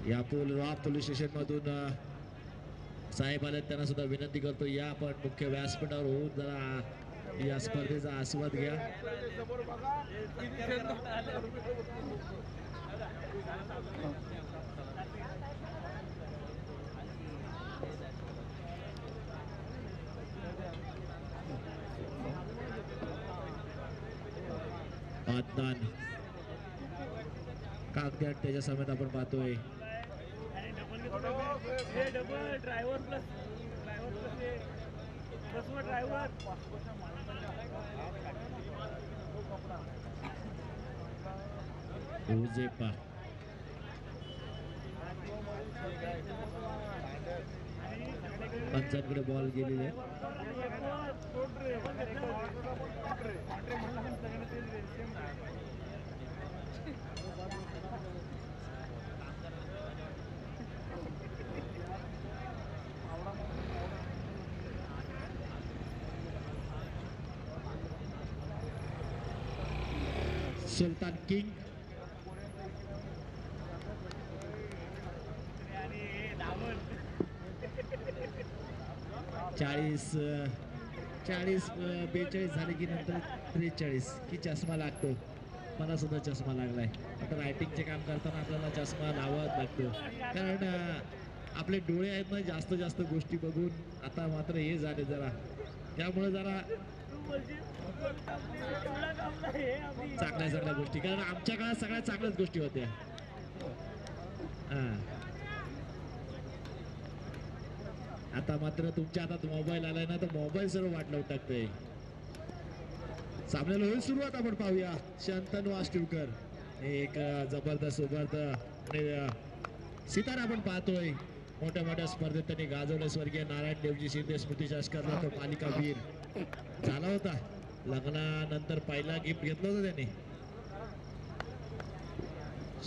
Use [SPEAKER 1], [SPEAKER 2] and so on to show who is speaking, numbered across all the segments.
[SPEAKER 1] या police station मधून साहेब आले, त्यांना सुद्धा विनंती करतो या आपण मुख्य व्यासपीठावर होऊन जरा या स्पर्धेचा आस्वाद घ्या. आदनान कागद्यात त्याच्या समेत आपण पाहतोय. उजेपा पंचांकडे बॉल गेलेले. सुलतान किंग चाळीस 42 झाले की नंतर 43 की चष्मा लागतो. मला सुद्धा चष्मा लागलाय. आता रायटिंगचे काम करताना आपल्याला चष्मा लावावा लागतो, कारण आपले डोळे आहेत ना जास्त गोष्टी बघून आता मात्र हे झाले जरा, त्यामुळे जरा चांगल्या गोष्टी, कारण आमच्या काळात सगळ्या चांगल्याच गोष्टी होत्या. आता मात्र तुमच्या हातात मोबाईल आलाय ना, तर मोबाईल सर्व वाट लावून टाकतोय. सामन्याला होईल सुरुवात. आपण पाहूया शंतनू आष्टीवकर एक जबरदस्त उभारत आणि सितारा आपण पाहतोय. मोठ्या स्पर्धेत त्यांनी गाजवलं. स्वर्गीय नारायण देवजी शिंदे स्मृती चषकाला तो मालिका वीर झाला होता. लग्नानंतर पहिला गिफ्ट घेतलं होतं त्यांनी.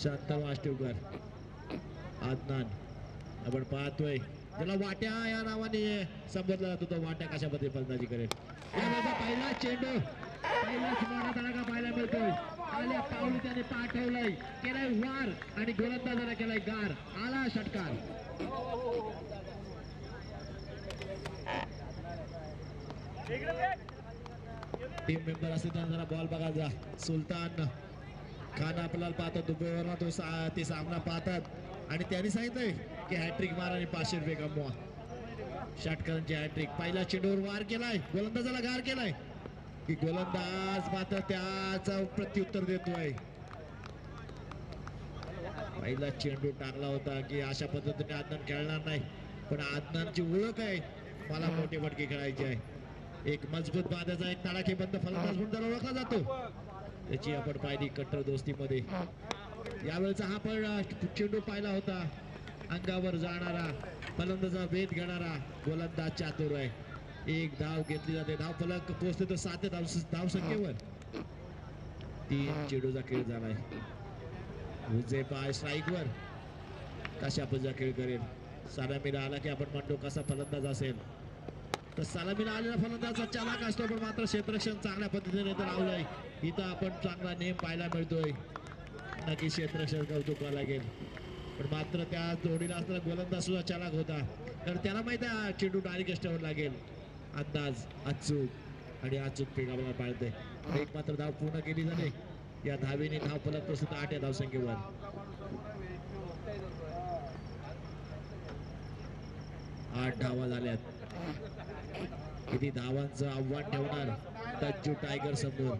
[SPEAKER 1] शंतनू आष्टीवकर आदनान आपण पाहतोय, ज्याला वाट्या या नावाने संबोधला जातो. तो वाट्या कशा पद्धतीने फलंदाजी करेल. पहिला चेंडू पहिलाच मोठा धडाका पाहायला मिळतोय. आल्या पावली त्याने पाठवलाय, केलाय वार आणि गोलंदाजाला केलाय गार. आला षटकार. टीम मेंबर असते त्यांना जरा बॉल बघा जा. सुलतान खान आपल्याला पाहतो दुबईवर तो ते सामना पाहतात आणि त्यांनी सांगितलंय की हॅट्रिक मारा आणि 500 रुपये कमवा. षटकारांची हॅट्रिक. पहिला चेंडूवर वार केलाय, गोलंदाजाला गार केलाय की गोलंदाज मात्र त्याचा प्रत्युत्तर देतोय. पहिला चेंडू टाकला होता की अशा पद्धतीने आदनान खेळणार नाही, पण आदनानची ओळख आहे, मला मोठे फटके खेळायचे आहे. एक मजबूत बांधाचा एक तडाखेबंद फलंदाज म्हणून त्याला ओळखला जातो. त्याची आपण पाहिली कट्टर दोस्तीमध्ये. यावेळेचा हा पण चेंडू पाहिला होता, अंगावर जाणारा फलंदाजा वेध घेणारा गोलंदाज चातुर आहे. एक धाव घेतली जाते, धाव फलक पोहोचते तर 7 धाव संख्येवर. 3 चेंडूचा खेळ झालाय. उजेपा स्ट्राईकवर कशा पद्धतीचा खेळ करेल. सलामीला आला की आपण म्हणतो कसा फलंदाज असेल, तर सलामीला आलेला फलंदाज चालाक असतो, पण मात्र क्षेत्ररक्षण चांगल्या पद्धतीने तर लावलंय. इथं आपण चांगला नेम पाहायला मिळतोय. नक्की क्षेत्ररक्षण कौतुका लागेल, पण मात्र त्या जोडीला असताना गोलंदाज सुद्धा चालाक होता, कारण त्याला माहिती आहे चेंडू डायरेक्ट यष्टीवर लागेल. अंदाज अचूक आणि अचूक फेक आपल्याला पाळते. एक मात्र धाव पूर्ण केली झाली. या धावेने धाव फलक प्रस्तुत 8 धाव संख्येवर. 8 धावा झाल्यात. किती धावांचं आव्हान ठेवणार तज्जू टायगर समोर,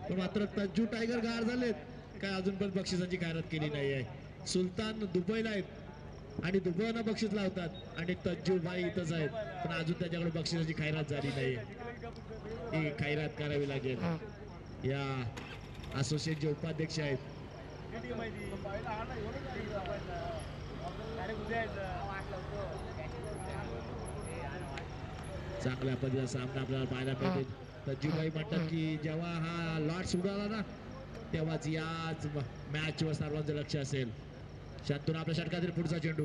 [SPEAKER 1] पण मात्र तज्जू टायगर गार झालेत. काय अजून पण बक्षिसाची खैरात केली नाही आहे. सुलतान दुबईला आहेत आणि दुबईला बक्षीस लावतात आणि तज्जू भाई इथंच आहेत, पण अजून त्याच्याकडे बक्षिसाची खैरात झाली नाही. ही खैरात करावी लागेल. या असोसिएशनचे उपाध्यक्ष आहेत. चांगल्या पद्धतीचा सामना आपल्याला पाहायला मिळते. तज्जूभाई म्हणतात की जेव्हा हा लॉट सुरू ना, तेव्हाच याच मॅच वर सर्वांचं लक्ष असेल. शांतून आपल्या षटकातील पुढचा चेंडू.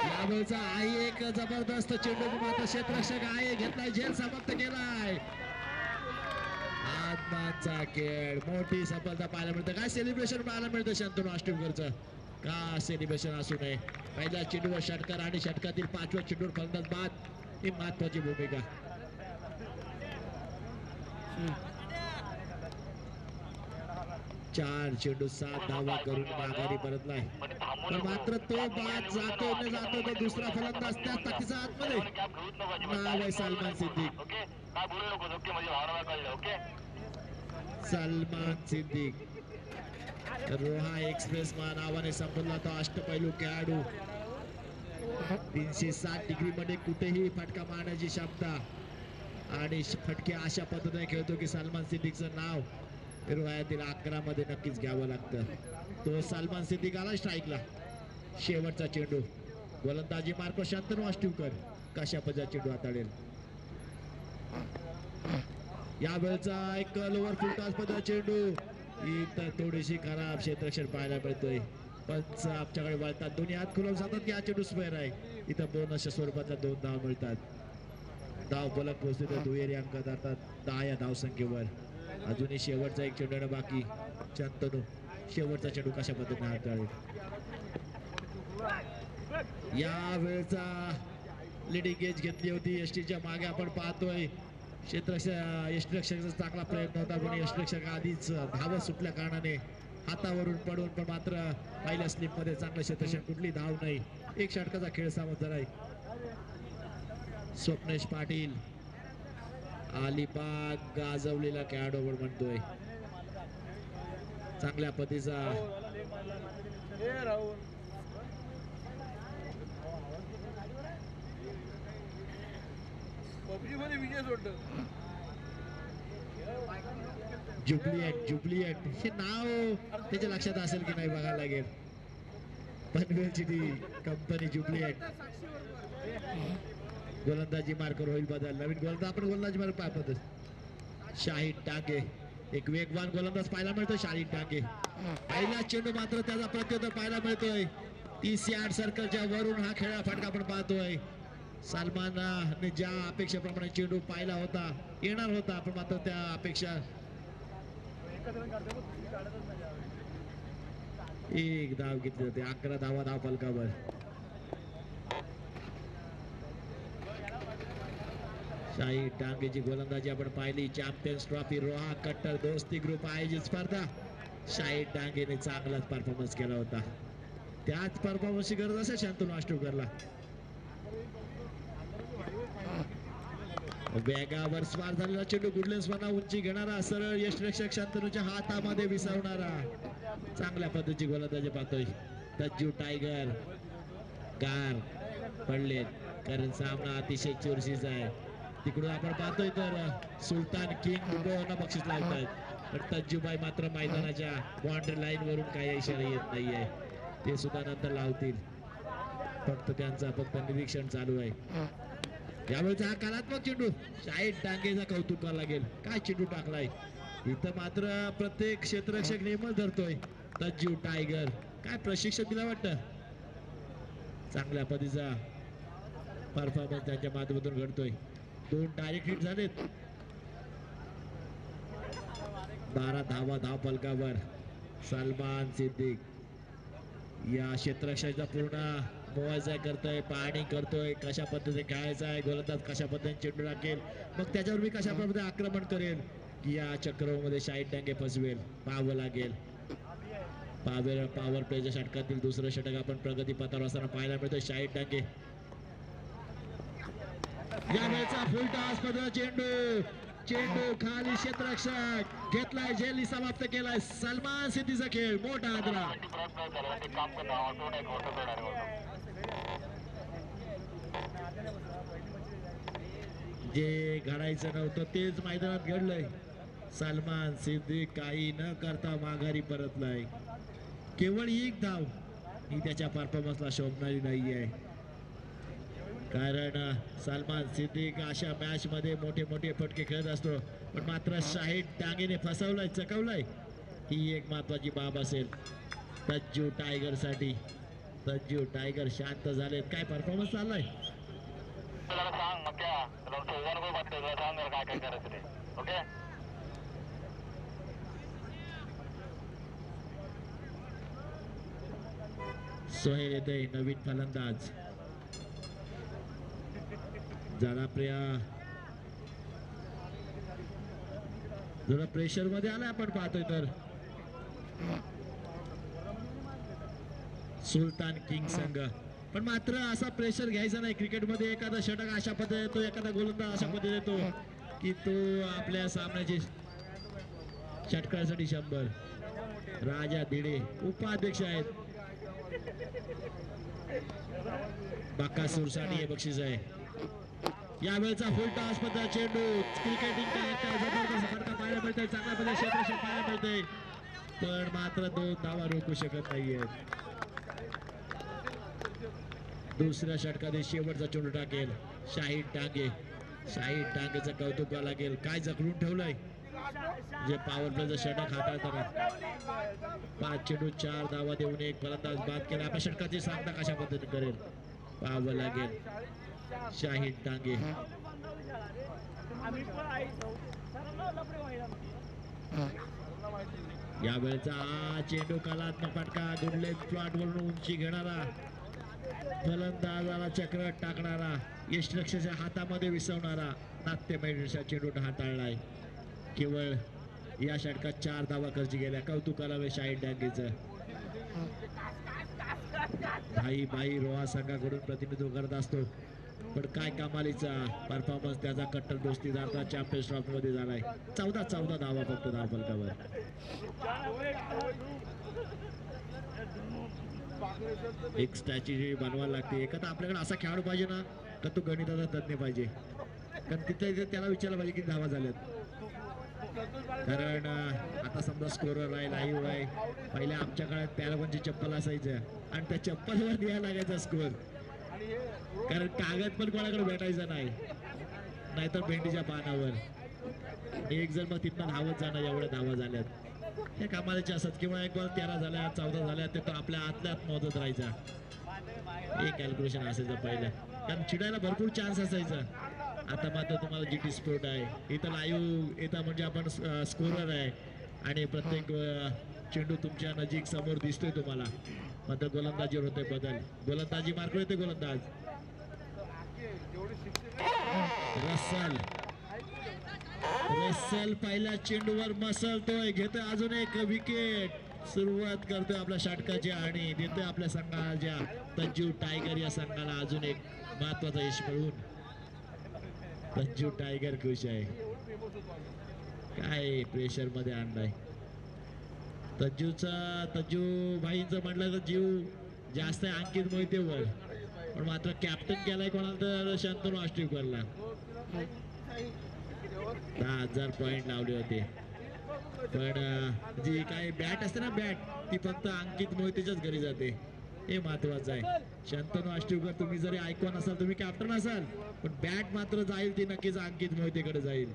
[SPEAKER 1] यावेळचा आहे एक जबरदस्त चेंडू, मात्र क्षेत्ररक्षक आहे घेतलाय, झेल समाप्त केलाय. आदनाचा खेळ, मोठी सफलता पाहायला मिळते. काय सेलिब्रेशन पाहायला मिळतं शांतनू आष्टीवकरचं. का सेलिब्रेशन असू नये. पहिल्या चेंडूवर षटकार आणि षटकातील 5व्या चेंडूवर फलंदाज बाद ही महत्वाची भूमिका. चार चेंडू 7 धावा करून माघारी परतलाय. पण मात्र तो बाद जातो न जातो तो दुसरा फलंदाज त्या ताकदीचा आतमध्ये नाव आहे सलमान सिद्दीक. सलमान सिद्दीक रोहा एक्सप्रेस नावाने संपला तो अष्टपैलू खेळाडू. 360 डिग्री मध्ये कुठेही फटका मारण्याची क्षमता आणि फटके अशा पद्धतीने खेळतो की सलमान सिद्दीकचं नाव रोहातील 11 मध्ये नक्कीच घ्यावं लागतं. तो सलमान सिद्दीक आला स्ट्राईकला. शेवटचा चेंडू गोलंदाजी मार्को शांतनु आष्टीवकर कशा पद्धतीचा चेंडू हाताळेल. यावेळचा एक लोअर फुल टॉस पद्धतीचा चेंडू इथं थोडीशी खराब क्षेत्ररक्षण पाहायला मिळतोय. पंच आमच्याकडे वळतात, दोन्ही हात खुलवून सांगतात की हा चेंडू स्क्वेअर आहे. इथं बोनसच्या स्वरूपातल्या 2 धाव मिळतात. धाव फलक पोहोचते तर दुहेरी अंक धरतात 10 या धावसंख्येवर. अजूनही शेवटचा एक चेंडू बाकी. शांतनु शेवटचा चेंडू कशा पद्धतीने हाताळेल. या वेळचा लिडिंग एज घेतली होती एसटीच्या मागे. आपण पाहतोय यष्टीरक्षकाचा चांगला प्रयत्न होता पण यष्टीरक्षक आधीच धावत सुटल्या कारणाने हातावरून पडून पण मात्र पहिल्या स्लिप मध्ये चांगलं क्षेत्ररक्षण, कुठली धाव नाही. एक षटकाचा खेळ सामोर झालाय. स्वप्नेश पाटील अलिबाग गाजवलेला खेळाडू म्हणतोय. चांगल्या पद्धतीचा जुबलिएट हे नाव त्याच्या लक्षात असेल की नाही बघायला लागेल. पनवेलची ती कंपनी जुबलिएट. गोलंदाजी मार्कर होईल बदल. नवीन गोलंदाज आपण गोलंदाजी मार्क पाहतो. शाहिद टांगे एक वेगवान गोलंदाज पाहायला मिळतो. शाहिद टांगे पहिला चेंडू मात्र त्याचा प्रत्युत्तर पाहायला मिळतोय. 30 यार्ड सर्कलच्या वरून हा खेळा फटका आपण पाहतोय. सलमानने ज्या अपेक्षेप्रमाणे चेंडू पाहिला होता, येणार होता, पण मात्र त्या अपेक्षा एक धाव घेतली जाते. 11 धावा धाव फलकावर. शाहिद टांगेची गोलंदाजी आपण पाहिली. चॅम्पियन्स ट्रॉफी रोहा कट्टर दोस्ती ग्रुप आयोजित स्पर्धा. शाहिद टांगेने चांगलाच परफॉर्मन्स केला होता. त्याच परफॉर्मन्सची गरज असेल शांतनु आष्टीवकरला. वेगावर स्वार झालेला चेंडू गुडलेन स्पर्धा उंची घेणारा सरळ यष्टीरक्षक शांतनुच्या हातामध्ये विसरणारा चांगल्या पद्धतीची गोलंदाजी पाहतोय. तज्जू टायगर गार पडले कारण सामना अतिशय चुरशीचा आहे. तिकडून आपण पाहतोय तर सुलतान किंग बक्षीस लावतायत, पण तज्जूबाई मात्र मैदानाच्या बाउंड्री लाईन वरून काही इशारा येत नाहीये. ते सुद्धा नंतर लावतील. फक्त त्यांचा निरीक्षण चालू आहे. यावेळेचा हा कलात्मक चेंडू शाहिद टांगेचा कौतुक करावं लागेल. काय चेंडू टाकलाय. इथं मात्र प्रत्येक क्षेत्ररक्षक नेमच धरतोय. तज्जू टायगर काय प्रशिक्षण दिला वाटतं. चांगल्या पद्धतीचा परफॉर्मन्स त्यांच्या माध्यमातून घडतोय. 2 डायरेक्ट हिट झालेत. 12 धावा धाव फलकावर. सलमान सिद्दीक या क्षेत्ररक्षकाचा पूर्ण मोबाईल करतोय, पाहणी करतोय कशा पद्धतीने खेळायचा आहे, गोलंदाज कशा पद्धतीने चेंडू टाकेल, मग त्याच्यावर मी कशा पद्धतीने आक्रमण करेल की या चक्रमध्ये शाहिद टांगे फसवेल. पाहावं लागेल. पॉवर प्लेच्या षटकातील दुसरं षटक आपण प्रगती पथावर असताना पाहायला मिळतोय. शाहिद टांगे यावेळेचा फुल टॉस पद्धतीचा चेंडू खाली क्षेत्ररक्षक घेतलाय, झेली समाप्त केलाय. सलमान सिद्दीचा खेळ मोठा आदरा. जे घडायचं नव्हतं तेच मैदानात घडलंय. सलमान सिद्दीक काही न करता माघारी परतलाय. केवळ एक धाव ही त्याच्या परफॉर्मन्सला शोभणारी नाहीये, कारण सलमान सिद्दीक अशा मॅच मध्ये मोठे मोठे फटके खेळत असतो, पण मात्र शाहिद टांगेने फसवलाय, चकवलाय. ही एक महत्वाची बाब असेल तज्जू टायगर साठी. तज्जू टायगर शांत झालेत. काय परफॉर्मन्स चाललाय. सोहेल येते नवीन फलंदाज. जरा जरा प्रेशर मध्ये आलाय आपण पाहतोय तर. सुलतान किंग संघ पण मात्र असा प्रेशर घ्यायचा नाही. क्रिकेटमध्ये एखादा षटक अशा पद्धतीने येतो, एखादा गोलंदाज अशा पद्धतीने येतो की तो आपल्या सामन्याची षटकासाठी 100. राजा धिडे उपाध्यक्ष आहेत. बकासूरसाठी हे बक्षीस आहे. यावेळेचा फुल टॉस पद्धत चेंडू क्रिकेटिंग काय जबरदस्त फटका पाहायला मिळतोय. चांगल्या पद्धतीने क्षेत्ररक्षण पाहायला मिळतंय पण मात्र 2 धावा रोखू शकत नाहीये. दुसऱ्या षटकात शेवटचा चेंडू टाकेल शाहीद टांगे. शाहीद टांगेचं कौतुक करावं लागेल. काय जखडून ठेवलंय जे पॉवर प्लेचं षटक हाताळताना. 5 चेंडू 4 धावा देऊन एक फलंदाज बाद केला. आपल्या षटकाची सांगता कशा पद्धतीने करेल पाहावं लागेल. शाहीद टांगे यावेळेचा चेंडू कलात्मक फटका. गुडले प्लॉट वरून उंची घेणारा फलंदाजाला चक्र टाकणारा यष्टिरक्षकाच्या हातामध्ये विसवणारा नाट्यमय चेंडू हाताळलाय. केवळ या षटकात 4 धावा खर्च गेल्या. कौतुक करावे शाहीद टांगेचं. भाई रोहा संघाकडून प्रतिनिधित्व करत असतो पण काय कमालीचा परफॉर्मन्स त्याचा. कट्टर दोस्तीदार चॅम्पियन्स ट्रॉफी मध्ये झालाय. 14 धावा फक्त धावफलकावर. एक स्ट्रॅटेजी बनवायला लागते. एखादा आपल्याकडे असा खेळाडू पाहिजे ना तर तो गणिताचा तज्ञ पाहिजे. कारण तिथे त्याला विचारलं पाहिजे किती धावा झाल्यात. कारण आता समजा स्कोरर आहे लाईव्ह आहे. पहिल्या आमच्या काळात पॅरागॉनची चप्पल असायचं आणि त्या चप्पलवर लिहायला लागायचा स्कोर. कारण कागद पण कोणाकडे भेटायचा नाही, नाहीतर भेंडीच्या पानावर. एक जण मग तिथनं धावत जाणार एवढ्या धावा झाल्यात. हे कामाचे असत किंवा एक बॉल 13 झाल्या 14 झाल्या ते तो आपल्या आतल्यात मोजत राहायचा. एक कॅल्क्युलेशन असायचं पहिलं. कारण चिडायला भरपूर चान्स असायचा. आता मात्र तुम्हाला GT स्पोर्ट आहे. इथं लाईव्ह येतं म्हणजे आपण स्कोरर आहे आणि प्रत्येक चेंडू तुमच्या नजीक समोर दिसतोय तुम्हाला. मात्र गोलंदाजीवर होते बदल. गोलंदाजी मार्कवर येते गोलंदाज रसल पहिल्या चेंडूवर मसलतोय. घेतोय अजून एक विकेट. सुरुवात करतोय आपल्या षटकाची आणि देतोय आपल्या संघाच्या तंजू टायगर या संघाला अजून एक महत्वाचा यश मिळवून. तंजू टायगर खुश आहे. काय प्रेशर मध्ये आणलाय तंजू भाईंचं म्हटलं तर जीव जास्त आहे अंकित मोहितेवर. पण मात्र कॅप्टन केलाय कोणाला तर शांतनु आष्टीकरला. 10,000 पॉइंट लावले होते. पण जी काय बॅट असते ना बॅट ती फक्त अंकित मोहितेच्याच घरी जाते. हे महत्वाचं आहे. शांतनु आष्टीकर तुम्ही जरी आयकॉन असाल तुम्ही कॅप्टन असाल पण बॅट मात्र जाईल ती नक्कीच अंकित मोहितेकडे जाईल.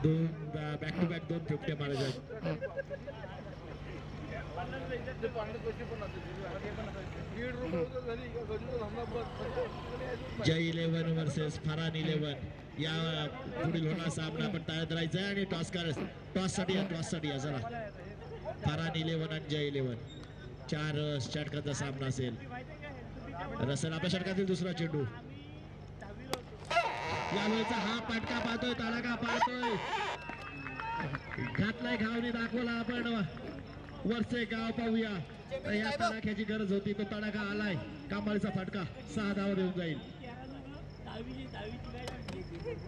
[SPEAKER 1] 2 बॅक टू बॅक 2 फिफ्ट्या मारायच्या. जय 11 वर्सेस फरान 11 या पुढील होणार सामना आपण तयार राहायचा आणि टॉस साठी चला. फरान 11 आणि जय 11 4 षटकाचा सामना असेल. रसल आपल्या षटकातील दुसरा चेंडू. यावेळेचा हा पटका पाहतोय तडाखा पाहतोय. घातलाय घावणी दाखवला आपण. वरचे गाव पाहूया. या तडाख्याची गरज होती तो तडाखा आलाय. कमालीचा फटका 6 धावा देऊन जाईल.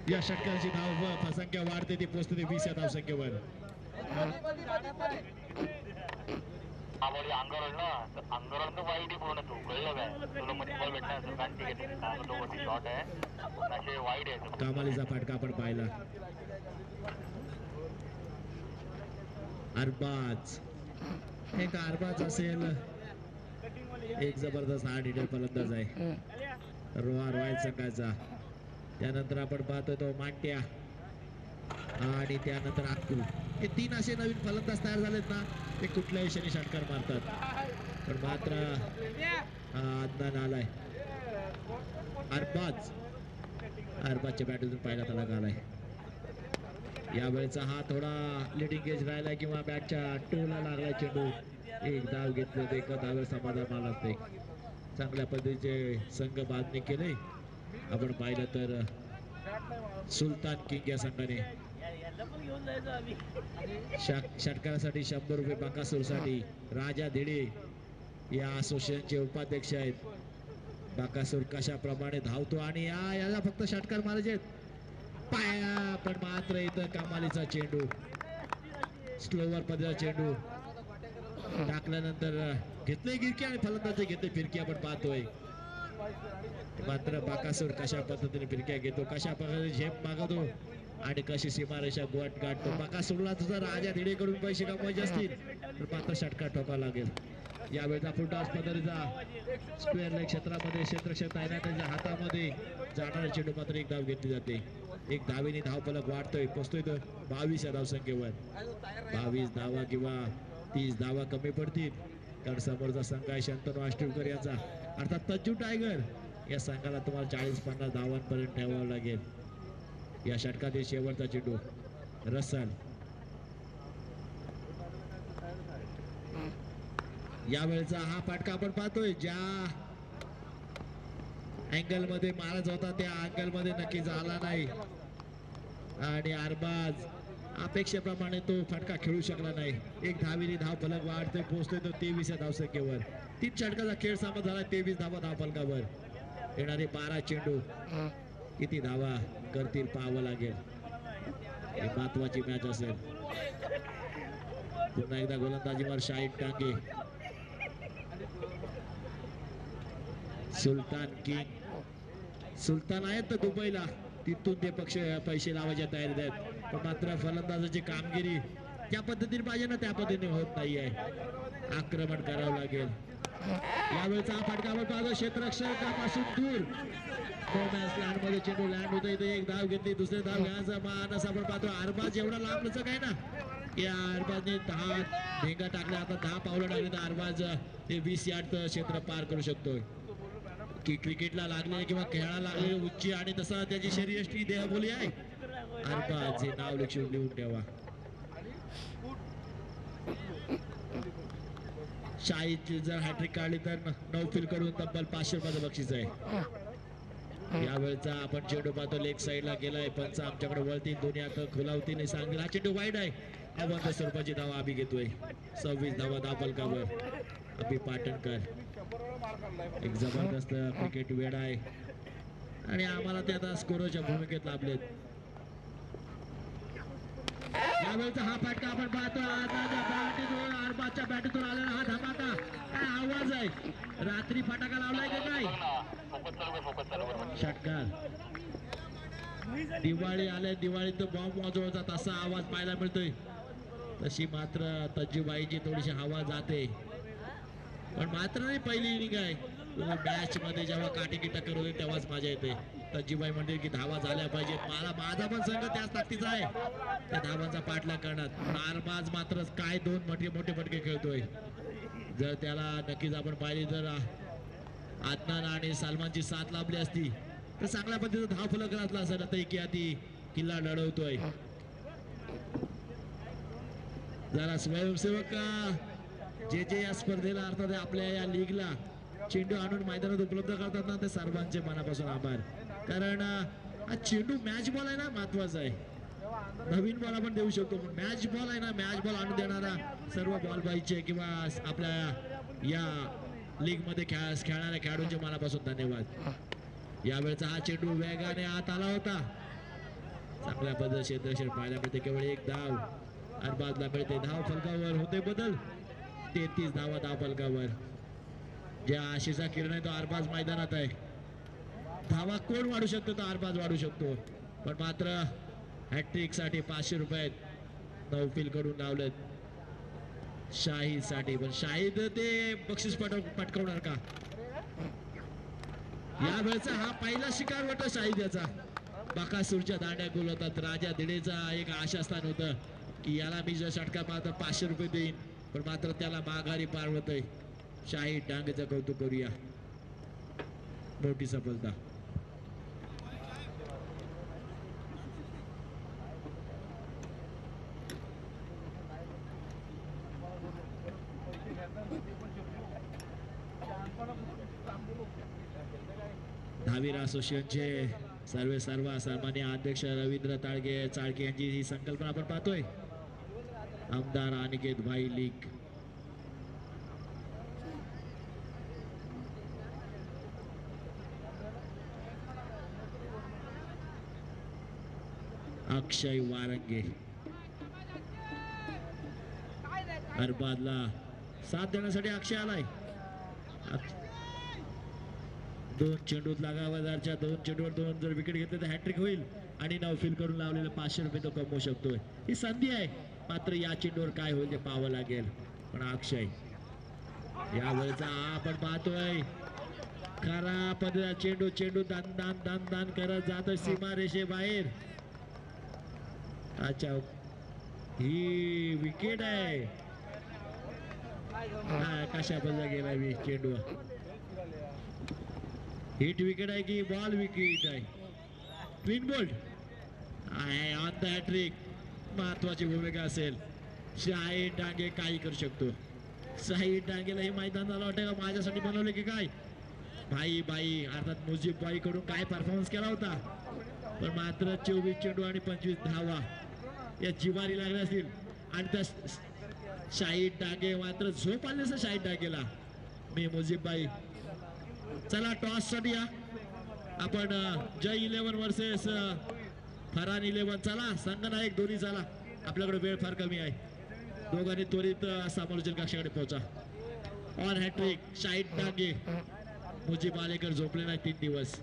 [SPEAKER 1] या षटकाची धाव संख्या वाढते ती पोहोचते 20 या धावसंख्येवर. कमालीचा फटका आपण पाहिला. अरबाज एक अरबाज असेल. एक जबरदस्त हा डिटेल फलंदाज आहे रोहा रॉयल संघाचा. त्यानंतर आपण पाहतो तो मांट्या आणि त्यानंतर अक्कू. हे 3 असे नवीन फलंदाज तयार झालेत ना ते कुठल्याही क्षणी षटकार मारतात. पण मात्र अदनान आलाय. अरबाजच्या बॅटमधून पहिला तडाखा आलाय. यावेळेचा हा थोडा लिडिंग एज राहिला किंवा बॅटच्या टोला लागला चेंडू. एक धाव घेतलं तर एका धाव्या समाधान मला असते. चांगल्या पद्धतीचे संघ बांधणी केले. आपण पाहिलं तर सुलतान किंग या संघाने षटकारासाठी 100 रुपये, बाकासूरसाठी राजा धिडे या असोसिएशनचे उपाध्यक्ष आहेत. बाकासूर कशा प्रमाणे धावतो आणि याला फक्त षटकार मारायचे पाया, पण मात्र इथं कमालीचा चेंडू, स्लोवर पद्धतीचा चेंडू टाकल्यानंतर घेतले गिरकी आणि फलंदाजी घेतले फिरकी. आपण पाहतोय मात्र बाकासूर कशा पद्धतीने फिरक्या घेतो, कशा प्रकारे झेप मागवतो आणि कशी सीमारेषा गाठतो. बाकासूरला तुझा राजा धिडेकडून पैसे कमवायचे असतील तर मात्र षटकार ठोकावा लागेल. यावेळेचा फुलटॉस पद्धतीचा स्क्वेअर लेग क्षेत्रामध्ये क्षेत्रक्षक आहे ना, त्याच्या हातामध्ये जाणारा चेंडू मात्र एक धाव घेतली जाते. एक धावेने धावफलक वाढतोय, पोहोचतोय तर 22 या धावसंख्येवर. 22 धावा किंवा 30 धावा कमी पडतील कारण समोरचा संघ आहे शंतनू आष्टीवकर याचा, अर्थात तज्जू टायगर. या संघाला तुम्हाला 40-50 धावांपर्यंत ठेवावं लागेल. या षटकातील शेवटचा चेंडू रसल. यावेळेचा हा फटका आपण पाहतोय, ज्या अँगल मध्ये मारत होता त्या अँगल मध्ये नक्कीच आला नाही आणि अरबाज अपेक्षेप्रमाणे तो फटका खेळू शकला नाही. एक धावेने धाव फलक वाढतोय, पोहोचतोय तो 23 या धावसंख्येवर. 3 षटकाचा खेळ समाप्त झाला. 23 धावा धाव फलकावर. येणारे 12 चेंडू किती धावा करतील पाहावं लागेल. ही महत्वाची मॅच असेल. पुन्हा एकदा गोलंदाजीवर शाहिद टांगे. सुलतान किंग, सुलतान आहेत तर दुबईला, तिथून ते पैसे लावायच्या तयारीत आहेत. पण मात्र फलंदाजाची कामगिरी त्या पद्धतीने पाहिजे ना त्या पद्धतीने होत नाहीये. आक्रमण करावं लागेल. यावेळेचा हा फटकावर पाहतो क्षेत्ररक्षकापासून दूर मध्ये चेंडू लँड होतो. इथे एक धाव घेतली, दुसरे धाव घ्यायचा मानस आपण पाहतो. अरबाज एवढा लांब लचक आहे ना की अरबाजने 10 ढेंगा टाकला. आता 10 पावलं टाकली तर अरबाज ते 20 यार्ड क्षेत्र पार करू शकतोय. की क्रिकेटला लागले किंवा खेळायला लागले उच्ची आणि तसा त्याची शरीरयष्टी देहबोली आहे. अरबाज हे नाव लक्षात लिहून ठेवा. शाहीची जर हॅट्रिक काढली तर नौफिल कडून तब्बल 500 रुपयाचं बक्षीस आहे. यावेळेचा आपण चेंडू पाहतो लेग साईडला गेलाय. पंच आमच्याकडे वळती, दोन्ही आता खुलावतीने सांगेल हा चेंडू वाईड आहे. अवंत स्वरूपाची धावा आम्ही घेतोय. 26 धावा धाव फलकावर. अभि पाटणकर एक जबरदस्त क्रिकेट वेड आहे आणि आम्हाला ते आता स्कोरच्या भूमिकेत लाभलेत. यावेळेचा हा फटका आपण पाहतो. अरबाजच्या बॅटीतून आलेला हा धमाका, काय आवाज आहे. रात्री फटाका लावलाय की काय? षटकार. दिवाळी आल्या, दिवाळीत तर बॉम्ब वाजवतात असा आवाज पाहायला मिळतोय. तशी मात्र तज्जूबाईची थोडीशी हवा जाते. पण मात्र नाही पहिली इनिंग आहे. मॅच मध्ये जेव्हा काटेकी टक्कर होते तेव्हाच मजा येते. तज्जूबाई म्हणते की धावा झाल्या पाहिजेत. माझा पण संघ त्याच ताकदीचा आहे त्या धावांचा पाठलाग करण्यात. अरबाज मात्र काय 2 मोठे फटके खेळतोय. जर त्याला नक्कीच आपण पाहिली जर आदनान आणि सलमानची साथ लाभली असती तर चांगल्या पद्धतीचा धाव फलक घातला असता. की आधी किल्ला लढवतोय. जरा स्वयंसेवक जे या स्पर्धेला अर्थात आपल्या या लीगला चेंडू आणून मैदानात उपलब्ध करतात ना, ते सर्वांचे मनापासून आभार. कारण हा चेंडू मॅच बॉल आहे ना, महत्वाचा आहे. नवीन बॉल आपण देऊ शकतो पण मॅच बॉल आहे ना, मॅच बॉल आणून देणारा सर्व बॉल बाईचे किंवा आपल्या या लीग मध्ये खेळणाऱ्या खेळाडूंचे मनापासून धन्यवाद. यावेळेचा हा चेंडू वेगाने आत आला होता. चांगल्या पद्धतीने क्षेत्रक्षक पाहायला मिळते. केवळ एक धाव अरबाजला मिळते. धाव फलकावर होते बदल. 33 धावा धाव फलकावर. ज्या आशेचा किरण आहे तो अरबाज मैदानात आहे. धावा कोण वाढू शकतो तर अरबाज वाढू शकतो. पण मात्र हॅट्रिक साठी 500 रुपये नौफिल कडून लावलेत शाहीद साठी. पण शाहीद ते बक्षीस पटकवणार का? यावेळेचा हा पहिला शिकार होता शाहीद याचा. बाकासूरच्या दांड्या गोल होतात. राजा धिडेचा एक आशास्थान होतं की याला मी जर षटका मात्र 500 रुपये देईन. पण मात्र त्याला माघारी पारवतोय. शाहीद डांगेचं कौतुक करूया. मोठी सफलता. दहावीर असोसिएशनचे सर्व सन्मान्य अध्यक्ष रवींद्र चाळके यांची ही संकल्पना आपण पाहतोय. आमदार अनिकेत भाई लीग. अक्षय वारंगे अरबादला साथ देण्यासाठी अक्षय आलाय. दोन चेंडूत लगावदारच्या 2 चेंडूवर 2 जर विकेट घेतले तर हॅट्रिक होईल आणि नावफील करून लावलेले 500 रुपये तो कमवू शकतोय. ही संधी आहे, मात्र या चेंडूवर काय होईल ते पाहावं लागेल. पण अक्षय या वेळेचा आपण पाहतोय खरा पद्धत चेंडू दान करत जातोय सीमा रेषे बाहेर. अच्छा ही विकेट आहे. कशा बदला गेला चेंडू. हिट विकेट आहे की बॉल विकेट आहे. ट्विन बोल्ट आहे ऑन द हॅट्रिक. महत्वाची भूमिका असेल. शाहीद डांगे काही करू शकतो. शाहीद डांगेला हे मैदान झालं वाटतं का माझ्यासाठी बनवले की काय. भाई अर्थात मुजीब भाई कडून काय परफॉर्मन्स केला होता, पण मात्र 24 चेंडू आणि 25 धावा या जिवारी लागल्या असतील. आणि त्या शाहीद डांगे मात्र झोप आली असं शाहीद डांगेला. मी मुजीब भाई चला टॉस साठी या आपण. जय 11 वर्सेस फरान 11. चला संघनायक दोन्ही चला, आपल्याकडे वेळ फार कमी आहे. दोघांनी त्वरित समालोचन कक्षाकडे पोहोचा. On hat-trick Shahid Dange. मुजीब आलेकर झोपले नाही 3 दिवस.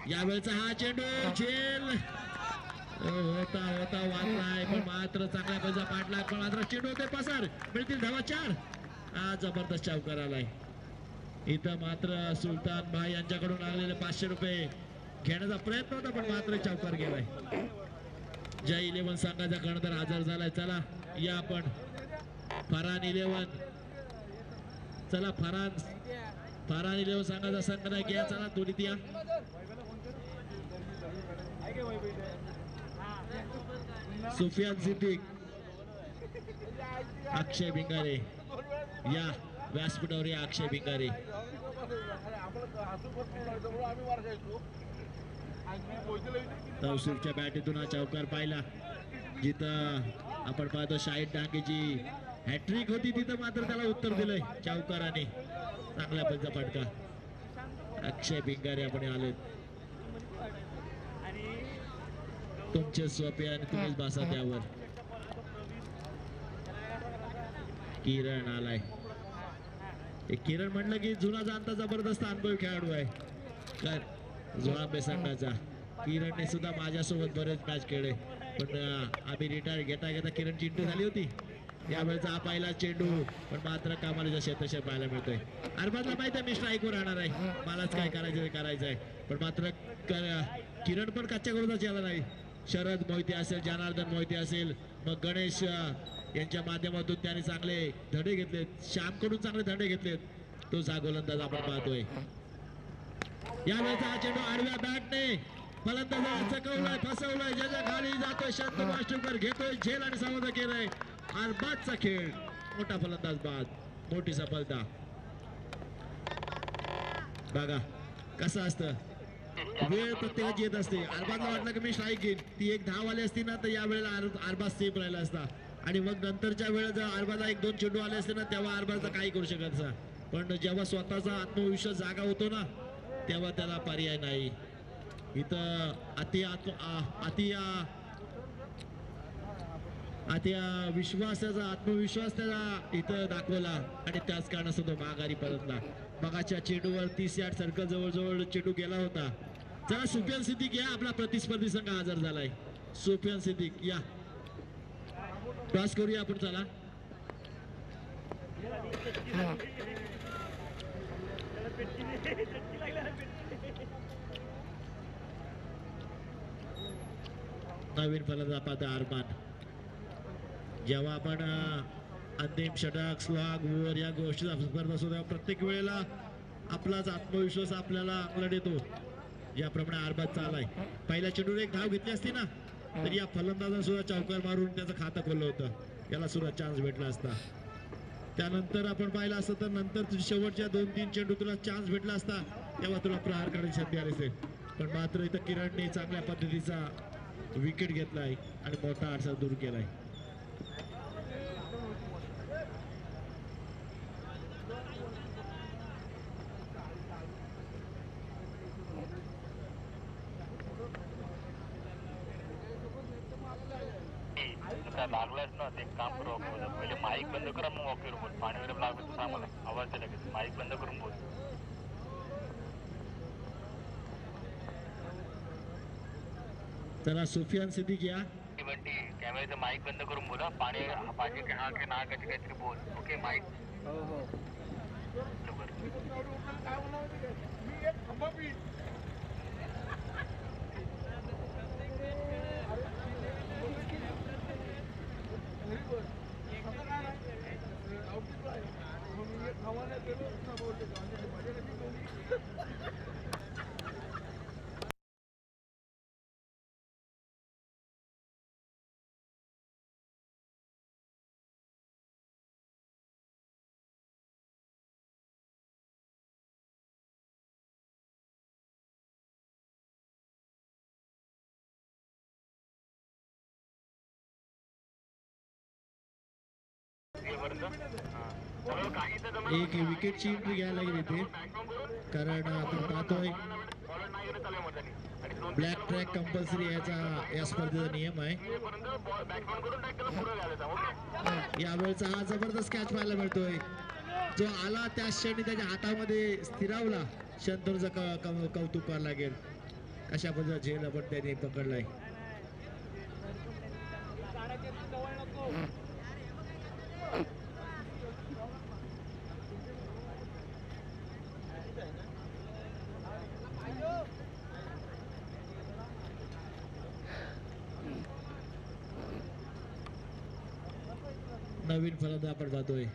[SPEAKER 1] यावेळेचा हा चेंडू झेल होता वाचलाय, पण मात्र चांगल्या पैसा पाडला. पण मात्र चेंडू होते पसार. मिळतील धावा 4. हा जबरदस्त चौकार आलाय. इथं मात्र सुलतान भाई यांच्याकडून लागलेले 500 रुपये घेण्याचा प्रयत्न होता, पण मात्र चौकार गेलाय. जय 11 संघाचा कर्णधार हजर झालाय. चला या आपण फरान 11. चला फरान 11 संघाचा संघ नाही घ्या. चला त्वरित या. सुफियान सिद्दीक, अक्षय भिंगारे या व्यासपीठावर या. अक्षय भिंगारे तौसिफच्या बॅटीतून हा चौकार पाहिला. जिथं आपण पाहतो शाहीद डांगेची हॅट्रिक होती, तिथं मात्र त्याला उत्तर दिलंय चौकाराने. चांगल्या पंचा फटका. अक्षय भिंगारे आपण आलेत. तुमचे सोपे आणि तुम्हीच बसा त्यावर. किरण आलाय. किरण म्हटलं की जुना जाणता जबरदस्त अनुभवी खेळाडू आहे झोळांबे संघाचा. किरणने सुद्धा माझ्यासोबत बरेच मॅच खेळले, पण आम्ही रिटायर घेता किरणची इंटू झाली होती. यावेळेचा हा पहिला चेंडू, पण मात्र कामाला जसे तसे पाहायला मिळतोय. अरबाजला माहिती आहे मी स्ट्राईकवर राहणार आहे, मलाच काय करायचं ते करायचं आहे. पण मात्र किरण पण कच्च्या करूनच यायला नाही. शरद मोहिते असेल, जनार्दन मोहिते असेल, मग गणेश यांच्या माध्यमातून त्याने चांगले धडे घेतलेत. श्यामकडून चांगले धडे घेतलेत. तोच हा गोलंदाज आपण पाहतोय. यावेळेचा हा चेंडू आडव्या बॅटने फलंदाजाला चकवलाय, फसवलाय. ज्याच्या खाली जातोय शांत मास्टरकर घेतोय झेल आणि सावध केलंय. अरबाजचा खेळ. मोठा फलंदाज बाद. मोठी सफलता. बघा कसं असतं, वेळ प्रत्येकाची येत असते. अरबाजला वाटलं की मी स्ट्राईक घेईन, ती एक 10 वाली असती ना तर या वेळेला अरबाज सेफ राहिला असता. आणि मग नंतरच्या वेळेला जर अरबाजला 1-2 चेंडू आले असते ना, तेव्हा अरबाजला काही करू शकत असा. पण जेव्हा स्वतःचा आत्मविश्वास जागा होतो ना, तेव्हा त्याला पर्याय नाही. इथं विश्वासाचा आत्मविश्वास त्याला इथं दाखवला आणि त्याच कारणास्तव तो माघारी परतला. मगाच्या चेंडूवर 30 यार्ड सर्कल जवळ चेंडू गेला होता. चला सुफियान सिद्दीक या, आपला प्रतिस्पर्धी संघ हजर झालाय. सुफियान सिद्दीक या, टॉस करूया आपण. चला नवीन फलंदाज पाहता अरमान. जेव्हा आपण अंतिम षटक स्लॉग ओव्हर या गोष्टीचा स्पर्धा असतो तेव्हा प्रत्येक वेळेला आपलाच आत्मविश्वास आपल्याला अंगलट येतो. ज्याप्रमाणे अरबाज चालाय. पहिल्या चेंडूवर 1 धाव घेतली असती ना, तर या फलंदाजाने सुद्धा चौकार मारून त्याचं खातं खोललं होतं. याला सुद्धा चान्स भेटला असता. त्यानंतर आपण पाहिलं असतं तर नंतर तुझ्या शेवटच्या 2-3 चेंडू तुला चान्स भेटला असता तेव्हा तुला प्रहार करण्याची संधी आली असेल. पण मात्र इथं किरणने चांगल्या पद्धतीचा विकेट घेतलाय आणि मोठा अडसर दूर केलाय.
[SPEAKER 2] लागलाच ना ते काम करू पहिले माईक बंद करा मग वॉकीवर बोल. पाणी वगैरे लागत होतं आम्हाला आवाज लगेच माईक बंद करून बोल.
[SPEAKER 1] चला सुफियान सिद्दीक या.
[SPEAKER 2] बंटी कॅमेऱ्याचं माईक बंद करून बोला. पाणी पाहिजे की हा की ना कशी काहीतरी बोल. Okay mic. हो हो
[SPEAKER 1] एक विकेटची एंट्री घ्यायला लागेल इथे कारण आपण पाहतोय ब्लॅक ट्रॅक कंपल्सरी या स्पर्धेचा नियम आहे. यावेळेचा हा जबरदस्त कॅच पाहायला मिळतोय. जो आला त्या क्षणी त्याच्या हातामध्ये स्थिरावला शंतनूचं कौतुक करावं लागेल. अशा पद्धतीचा झेल आपण त्याने पकडलाय. नवीन फलंदाज आपण पाहतोय.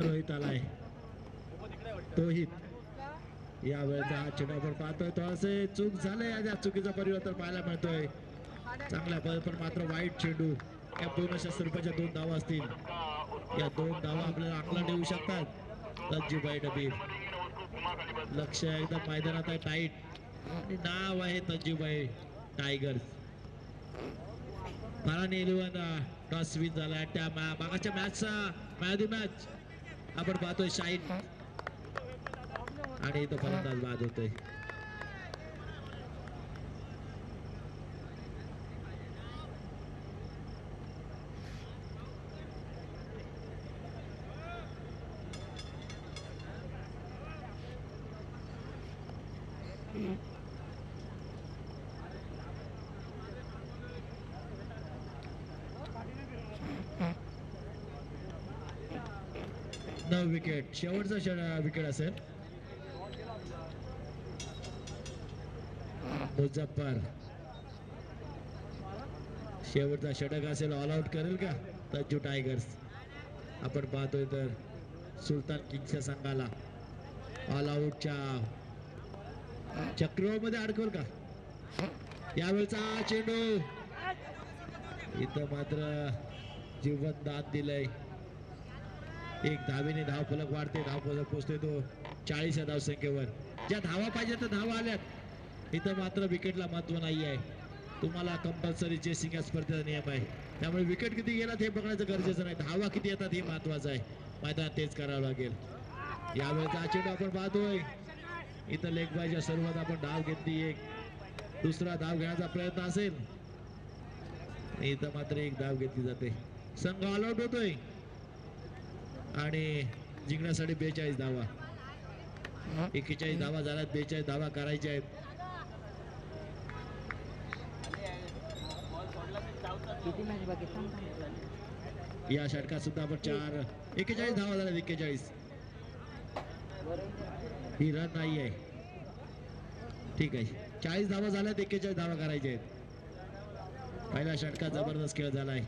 [SPEAKER 1] रोहित आलाय. रोहित यावेळेचा हा चेंडू आपण पाहतोय थोडसे चूक झालंय. या चुकीचं परिवर्तन पाहायला मिळतोय. चांगल्या पण मात्र वाईट चेंडू. या 200 रुपयाच्या 2 धावा असतील. या 2 धावा आपल्याला अंगला देऊ शकतात. तंजीबाई डबीर लक्ष एकदम मैदानात आहे टाईट आणि नाव आहे तंजीबाई टायगर्स. फरानी 11 टॉस विन झाला. त्या मागाच्या मॅचचा मॅच आपण पाहतोय शाहीन आणि तो फलंदाज बाद होतोय. विकेट शेवटचा विकेट असेल. मुझफ्फर शेवटचा षटक असेल. ऑल आउट करेल का तंजू टायगर्स. आपण पाहतोय तर सुलतान किंग्सच्या संघाला ऑल आउटच्या चक्रमध्ये अडकवल का. यावेळचा चेंडू इथं मात्र जीवन दान दिलंय. एक धावेने धाव फलक वाढते. धाव फलक पोहोचतोय तो 40 या धावसंख्येवर. ज्या धावा पाहिजे त्या धावा आल्यात. इथं मात्र विकेटला महत्व नाही आहे. तुम्हाला कंपल्सरी चेसिंग या स्पर्धेचा नियम आहे. त्यामुळे विकेट किती गेलात हे बघण्याचं गरजेचं नाही. धावा किती येतात हे महत्वाचं आहे. मैदानात तेच करावं लागेल. यावेळेचा चेंडू आपण पाहतोय. इथं लेग बायच्या सर्वात आपण धाव घेतली. एक दुसरा धाव घेण्याचा प्रयत्न असेल. इथं मात्र एक धाव घेतली जाते. संघ ऑल आउट होतोय आणि जिंकण्यासाठी 42 धावा, 41 धावा झाल्यात, 42 धावा करायच्या आहेत. या षटकात सुद्धा आपण 41 धावा झाल्यात. 41 ही रन नाही आहे. ठीक आहे, 40 धावा झाल्यात, 41 धावा करायच्या आहेत. पहिल्या षटकात जबरदस्त खेळ झालाय.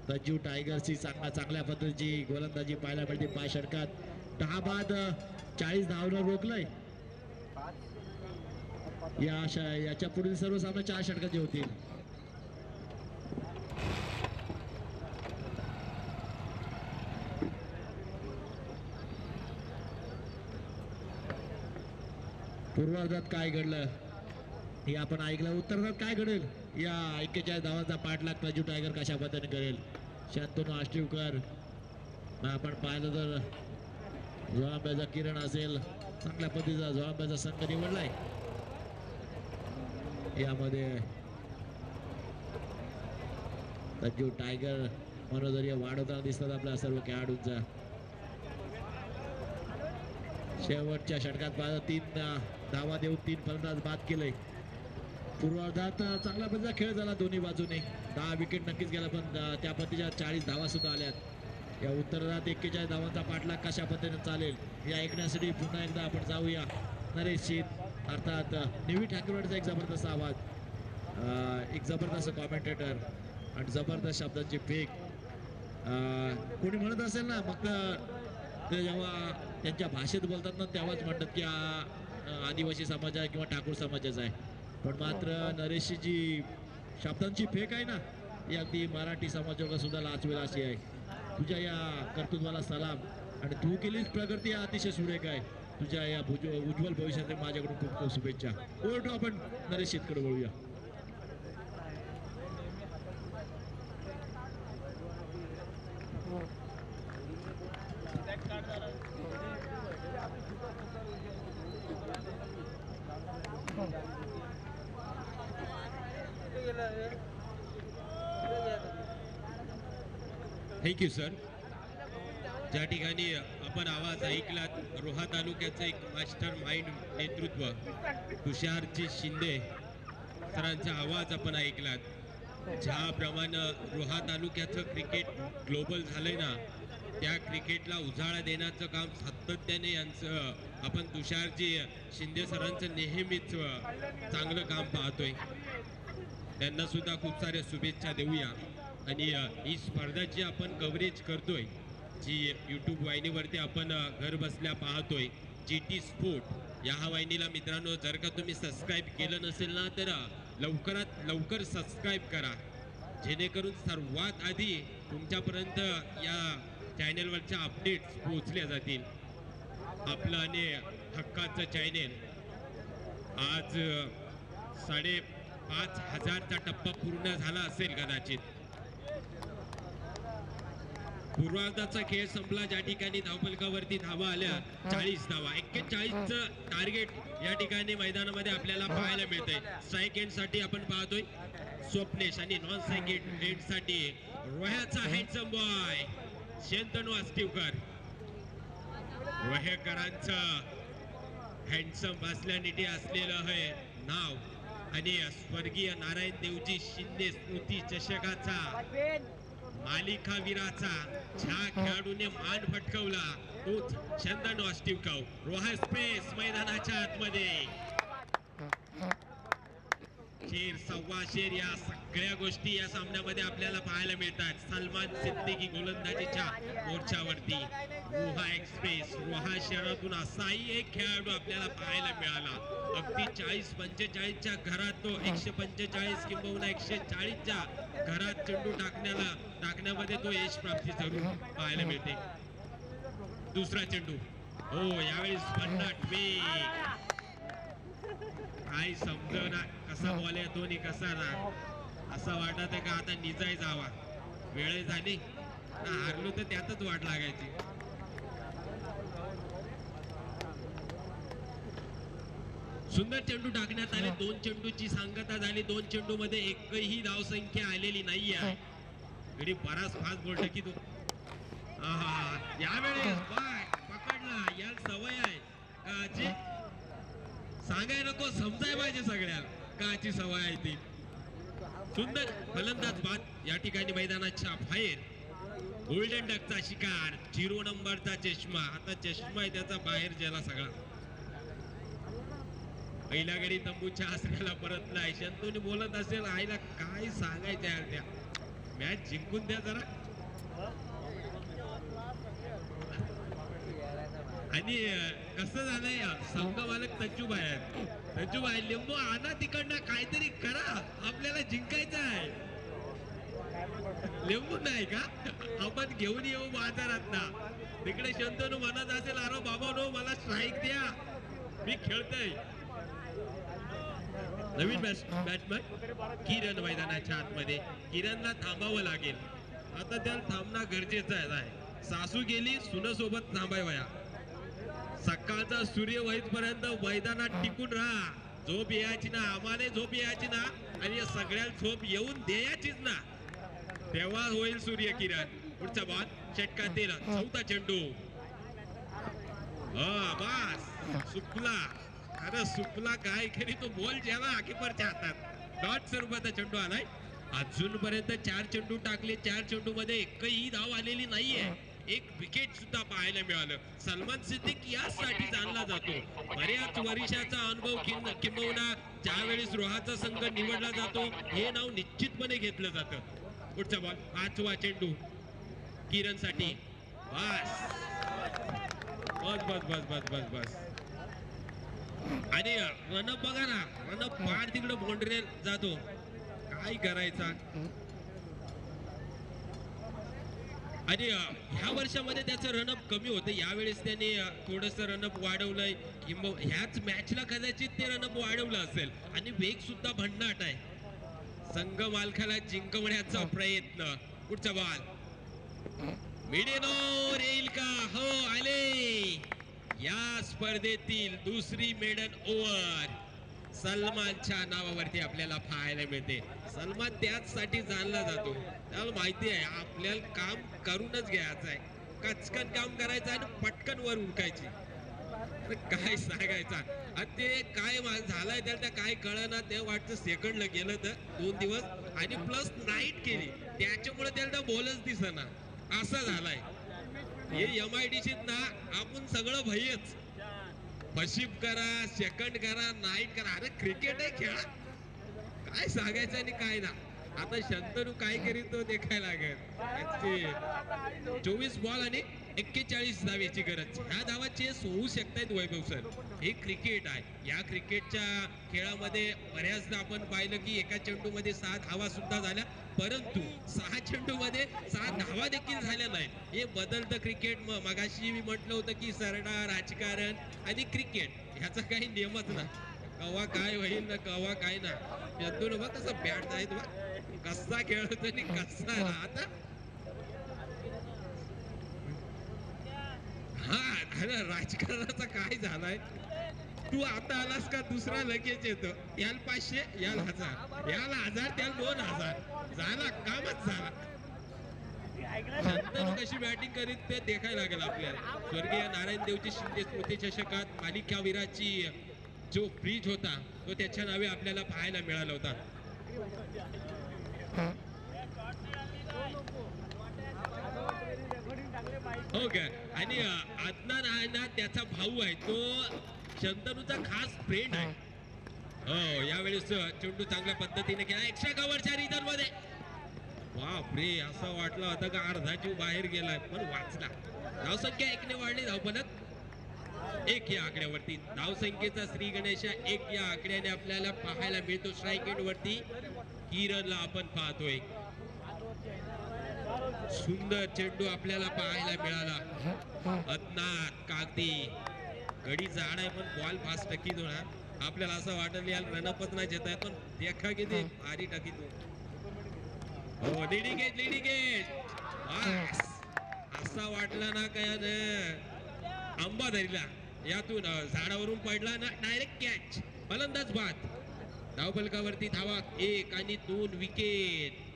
[SPEAKER 1] तज्जू टायगर्सची चांगल्या पद्धतीची गोलंदाजी पाहायला मिळते. 5 षटकात 10 बाद 40 धावांवर रोखलंय. याच्या पुढील सर्व सामने 4 षटकाचे होतील. पूर्वार्धात काय घडलं हे आपण ऐकलं. उत्तरार्धात काय घडेल या 41 धावांचा पाठलाग तज्जू टायगर कशा पद्धतीने करेल. शांतनु आष्टीवकर आपण पाहिलं तर झोळांब्याचा किरण असेल, चांगल्या पद्धतीचा झोळांब्याचा संघ निवडलाय. यामध्ये तज्जू टायगर मनोधैर्य वाढवताना दिसतात आपल्या सर्व खेळाडूंचा. शेवटच्या षटकात पाहिलं 3 धावा देऊन 3 फलंदाज बाद केले. पूर्वार्धात चांगला पद्धतीचा खेळ झाला दोन्ही बाजूने. 10 विकेट नक्कीच गेला, पण त्या पद्धतीच्या 40 धावा सुद्धा आल्यात. या उत्तरार्धात 41 धावांचा पाठलाग कशा पद्धतीने चालेल हे ऐकण्यासाठी पुन्हा एकदा आपण जाऊया. नरेश शीत अर्थात निवी ठाकरेचा एक जबरदस्त आवाज, एक जबरदस्त कॉमेंटेटर आणि जबरदस्त शब्दांची फेक. कोणी म्हणत असेल ना, मग ते जेव्हा त्यांच्या भाषेत बोलतात ना तेव्हाच म्हणतात की आदिवासी समाज आहे किंवा ठाकूर समाजाचा आहे. पण मात्र नरेशची जी शब्दांची फेक आहे ना, ही अगदी मराठी समाजाला सुद्धा लाचवेल अशी आहे. तुझ्या या कर्तृत्वाला सलाम आणि तू केलीच प्रगती अतिशय सुरेख आहे. तुझ्या या उज्ज्वल भविष्यात माझ्याकडून खूप खूप शुभेच्छा. ओळखू आपण नरेश शीतकडे वळूया.
[SPEAKER 3] Thank you sir. ज्या ठिकाणी आपण आवाज ऐकलात, रोहा तालुक्याचं एक मास्टर माइंड नेतृत्व तुषारजी शिंदे सरांचा आवाज आपण ऐकलात. ज्याप्रमाणे रोहा तालुक्याचं क्रिकेट ग्लोबल झालंय ना, त्या क्रिकेटला उजाळा देण्याचं काम सातत्याने यांचं आपण तुषारजी शिंदे सरांचं नेहमीच चांगलं काम पाहतोय. त्यांना सुद्धा खूप साऱ्या शुभेच्छा देऊया. आणि ही स्पर्धा जी आपण कव्हरेज करतोय, जी यूट्यूब वाहिनीवरती आपण घर बसल्या पाहतोय, GT स्पोर्ट या वाहिनीला मित्रांनो, जर का तुम्ही सबस्क्राईब केलं नसेल ना तर लवकरात लवकर सबस्क्राईब करा, जेणेकरून सर्वात आधी तुमच्यापर्यंत या चॅनेलवरच्या अपडेट्स पोहोचल्या जातील. आपलं आणि हक्काचं चॅनेल आज 5,500चा टप्पा पूर्ण झाला असेल कदाचित. पूर्वार्धाचा खेळ संपला, ज्या ठिकाणी धावफलकावरती धावा आल्या 40 धावा. 41चं टार्गेट या ठिकाणी मैदानामध्ये आपल्याला पाहायला मिळतंय. स्ट्राईक एंड साठी आपण पाहतोय स्वप्नेश आणि नॉन स्ट्राईक एंड साठी रोह्याचा हँडसम बॉय शंतनु आष्टीवकर. रोहेकरांचं हँडसम असल्याने असलेलं हे नाव आणि स्वर्गीय नारायण देवजी शिंदे स्मृती चषकाचा मालिकावीराचा ज्या खेळाडूने मान फटकवला तोच शंतनु आष्टीवकर. रोहा स्पेस मैदानाच्या आतमध्ये शेर सव्वा शेर या सगळ्या गोष्टी या सामन्यामध्ये आपल्याला पाहायला मिळतात. सलमान सिद्दीकी गोलंदाजीच्या मोर्चावरती. रोहा एक्सप्रेस रोहा शहरातून असाही एक खेळाडू आपल्याला पाहायला मिळाला. अगदी 40-45च्या घरात तो 145 किंबहुना 140च्या घरात चेंडू टाकण्यामध्ये तो यश प्राप्ती जरूर पाहायला मिळते. दुसरा चेंडू, हो यावेळेस भन्नाट वेग, काही समजना कसा बॉल येतो आणि कसा ना. असं वाटत आहे का आता निजाय जावा, वेळ झाली ना, हारलो तर त्यातच वाट लागायची. सुंदर चेंडू टाकण्यात आले. 2 चेंडूची सांगता झाली. 2 चेंडू मध्ये एकही धावसंख्या आलेली नाही आहे. गडी बराच फास्ट बोलतो की तो यावेळेस पकड सांगाय नको, समजाय पाहिजे सगळ्याला काची सवय आहे ती. सुंदर फलंदाज बाद या ठिकाणी मैदानाच्या बाहेर. गोल्डन डकचा शिकार, 0 नंबरचा चष्मा. आता चष्मा आहे त्याचा बाहेर गेला सगळा. पहिल्या गडी तंबूच्या आसऱ्याला परतलाय. शंतूने बोलत असेल आईला काय सांगायचं यार, त्या मॅच जिंकून द्या जरा. आणि कसं झालंय, संघ मालक तज्जूभाई आहेत. तज्जूभाई लिंबू आणा तिकडनं, काहीतरी करा, आपल्याला जिंकायचं आहे. लिंबू नाही का, आपण घेऊन येऊ बाजारात ना. तिकडे शंतनू म्हणत असेल अरे बाबा नो मला स्ट्राईक द्या, मी खेळतोय. नवीन बॅट्समन किरण मैदानाच्या आतमध्ये. किरणला थांबावं लागेल, आता त्याला थांबणं गरजेचं आहे. सासू गेली सुनसोबत थांबावया. सकाळचा सूर्य होईपर्यंत मैदानात टिकून राहा. झोप यायची ना, आम्हाला झोप यायची ना, आणि या सगळ्याला झोप येऊन द्यायचीच ना, तेव्हा होईल सूर्य किरण. पुढचा बॉल षटकार 13, चौथा चेंडू. बस सुपला, अरे सुपला काय खरी तो बॉल ज्याला आखीपरच्या हातात. डॉट स्वरूपाचा चेंडू आलाय. अजूनपर्यंत 4 चेंडू टाकले, 4 चेंडू मध्ये एकही धाव आलेली नाहीये. एक विकेट सुद्धा पाहायला मिळालं. सलमान सिद्दीक यासाठी जाणला जातो. बऱ्याच वर्षाचा अनुभव किंबहुना ज्यावेळेस रोहाचा संघ निवडला जातो हे नाव निश्चितपणे घेतलं जातं. पुढचा बॉल 5वा चेंडू किरण साठी. बस बस बस बस बस बस बस. आणि रनअप बघा ना, रनअप पार तिकडे बाउंड्री जातो, काय करायचा. आणि ह्या वर्षामध्ये त्याचं रनअप कमी होतं, यावेळेस त्याने थोडंसं रनअप वाढवलंय. किंवा ह्याच मॅचला कदाचित ते रनअप वाढवलं असेल. आणि वेग सुद्धा भन्नाट आहे. संघ मालकाला जिंकवण्याचा प्रयत्न. पुढचा बॉल मिडियन ओव्हर येईल का? हो आले. या स्पर्धेतील दुसरी मेडन ओव्हर सलमानच्या नावावरती आपल्याला पाहायला मिळते. सलमान त्याचसाठी जाणला जातो, त्याला माहिती आहे आपल्याला काम करूनच घ्यायचं आहे. कचकन काम करायचं आणि पटकन वर उडकायची. काय सांगायचा, ते काय झालंय त्याला त्या काय कळना. ते वाटतं सेकंडला गेलं तर 2 दिवस आणि प्लस नाईट केली, त्याच्यामुळे त्याला बॉलच दिसना, असा झालाय. हे MIDC ना आपण सगळं भयच. फशिप करा, सेकंड करा, नाईट करा. अरे क्रिकेट आहे, खेळा. काय सांगायचं आणि काय ना. आता शंतनू काय करीत तो देखायला लागेल. 24 बॉल आणि 41 धावेची गरज. ह्या धावा चेस होऊ शकतायत वैभव सर. हे क्रिकेट आहे. या क्रिकेटच्या खेळामध्ये बऱ्याचदा आपण पाहिलं की एका चेंडू मध्ये 6 धावा सुद्धा झाल्या, परंतु 6 चेंडू मध्ये 6 धावा देखील झाल्या नाही. हे बदलतं क्रिकेट. मगाशी मी म्हटलं होतं की सरडा, राजकारण आणि क्रिकेट ह्याचा काही नियमच ना. कवा काय होईल ना, कवा काय ना. शंतनू बघ कसं बॅट आहे, कसा खेळतो आणि कसा आता. हा राजकारणाचा काय झालाय. तू आता आलास का दुसरा लगेच येतो. याला 500, याला 1000, याला 1000, त्याला 2000. झाला, कामच झाला. शंतनू कशी बॅटिंग करीत ते देखायला लागेल आपल्याला. स्वर्गीय नारायण देवजी शिंदे स्मृती चषकात मालिकावीराची जो फ्रीज होता तो त्याच्या नावे आपल्याला पाहायला मिळाला होता. हो का. आणि अदनान आहे ना, त्याचा भाऊ आहे, तो शंतनूचा खास फ्रेंड आहे. हो, यावेळेस चेंडू चांगल्या पद्धतीने केला एक्स्ट्रा कव्हरच्या रिझन मध्ये. बापरे, असं वाटलं होतं का अर्धा जीव बाहेर गेलाय, पण वाचला. धावसंख्या 1 ने वाढली. धावफलक 1 या आकड्यावरती. धावसंख्येचा श्री गणेशा 1 या आकड्याने आपल्याला पाहायला मिळतो. स्ट्राईक एंड वरती किरणला आपण पाहतोय. सुंदर चेंडू आपल्याला पाहायला मिळाला. अदनान कागदी गडी जाड आहे, पण बॉल फास्ट टकीत होणार. आपल्याला असं वाटलं याला रनअपच नाही घेता येत, पण देखा किती भारी टकीत. हो, लिडिंग एज. असा वाटला ना काय आंबा धरला, यातून झाडावरून पडला ना, डायरेक्ट कॅच. फलंदाज बाद. धावफलकावरती धावा 1 आणि 2 विकेट.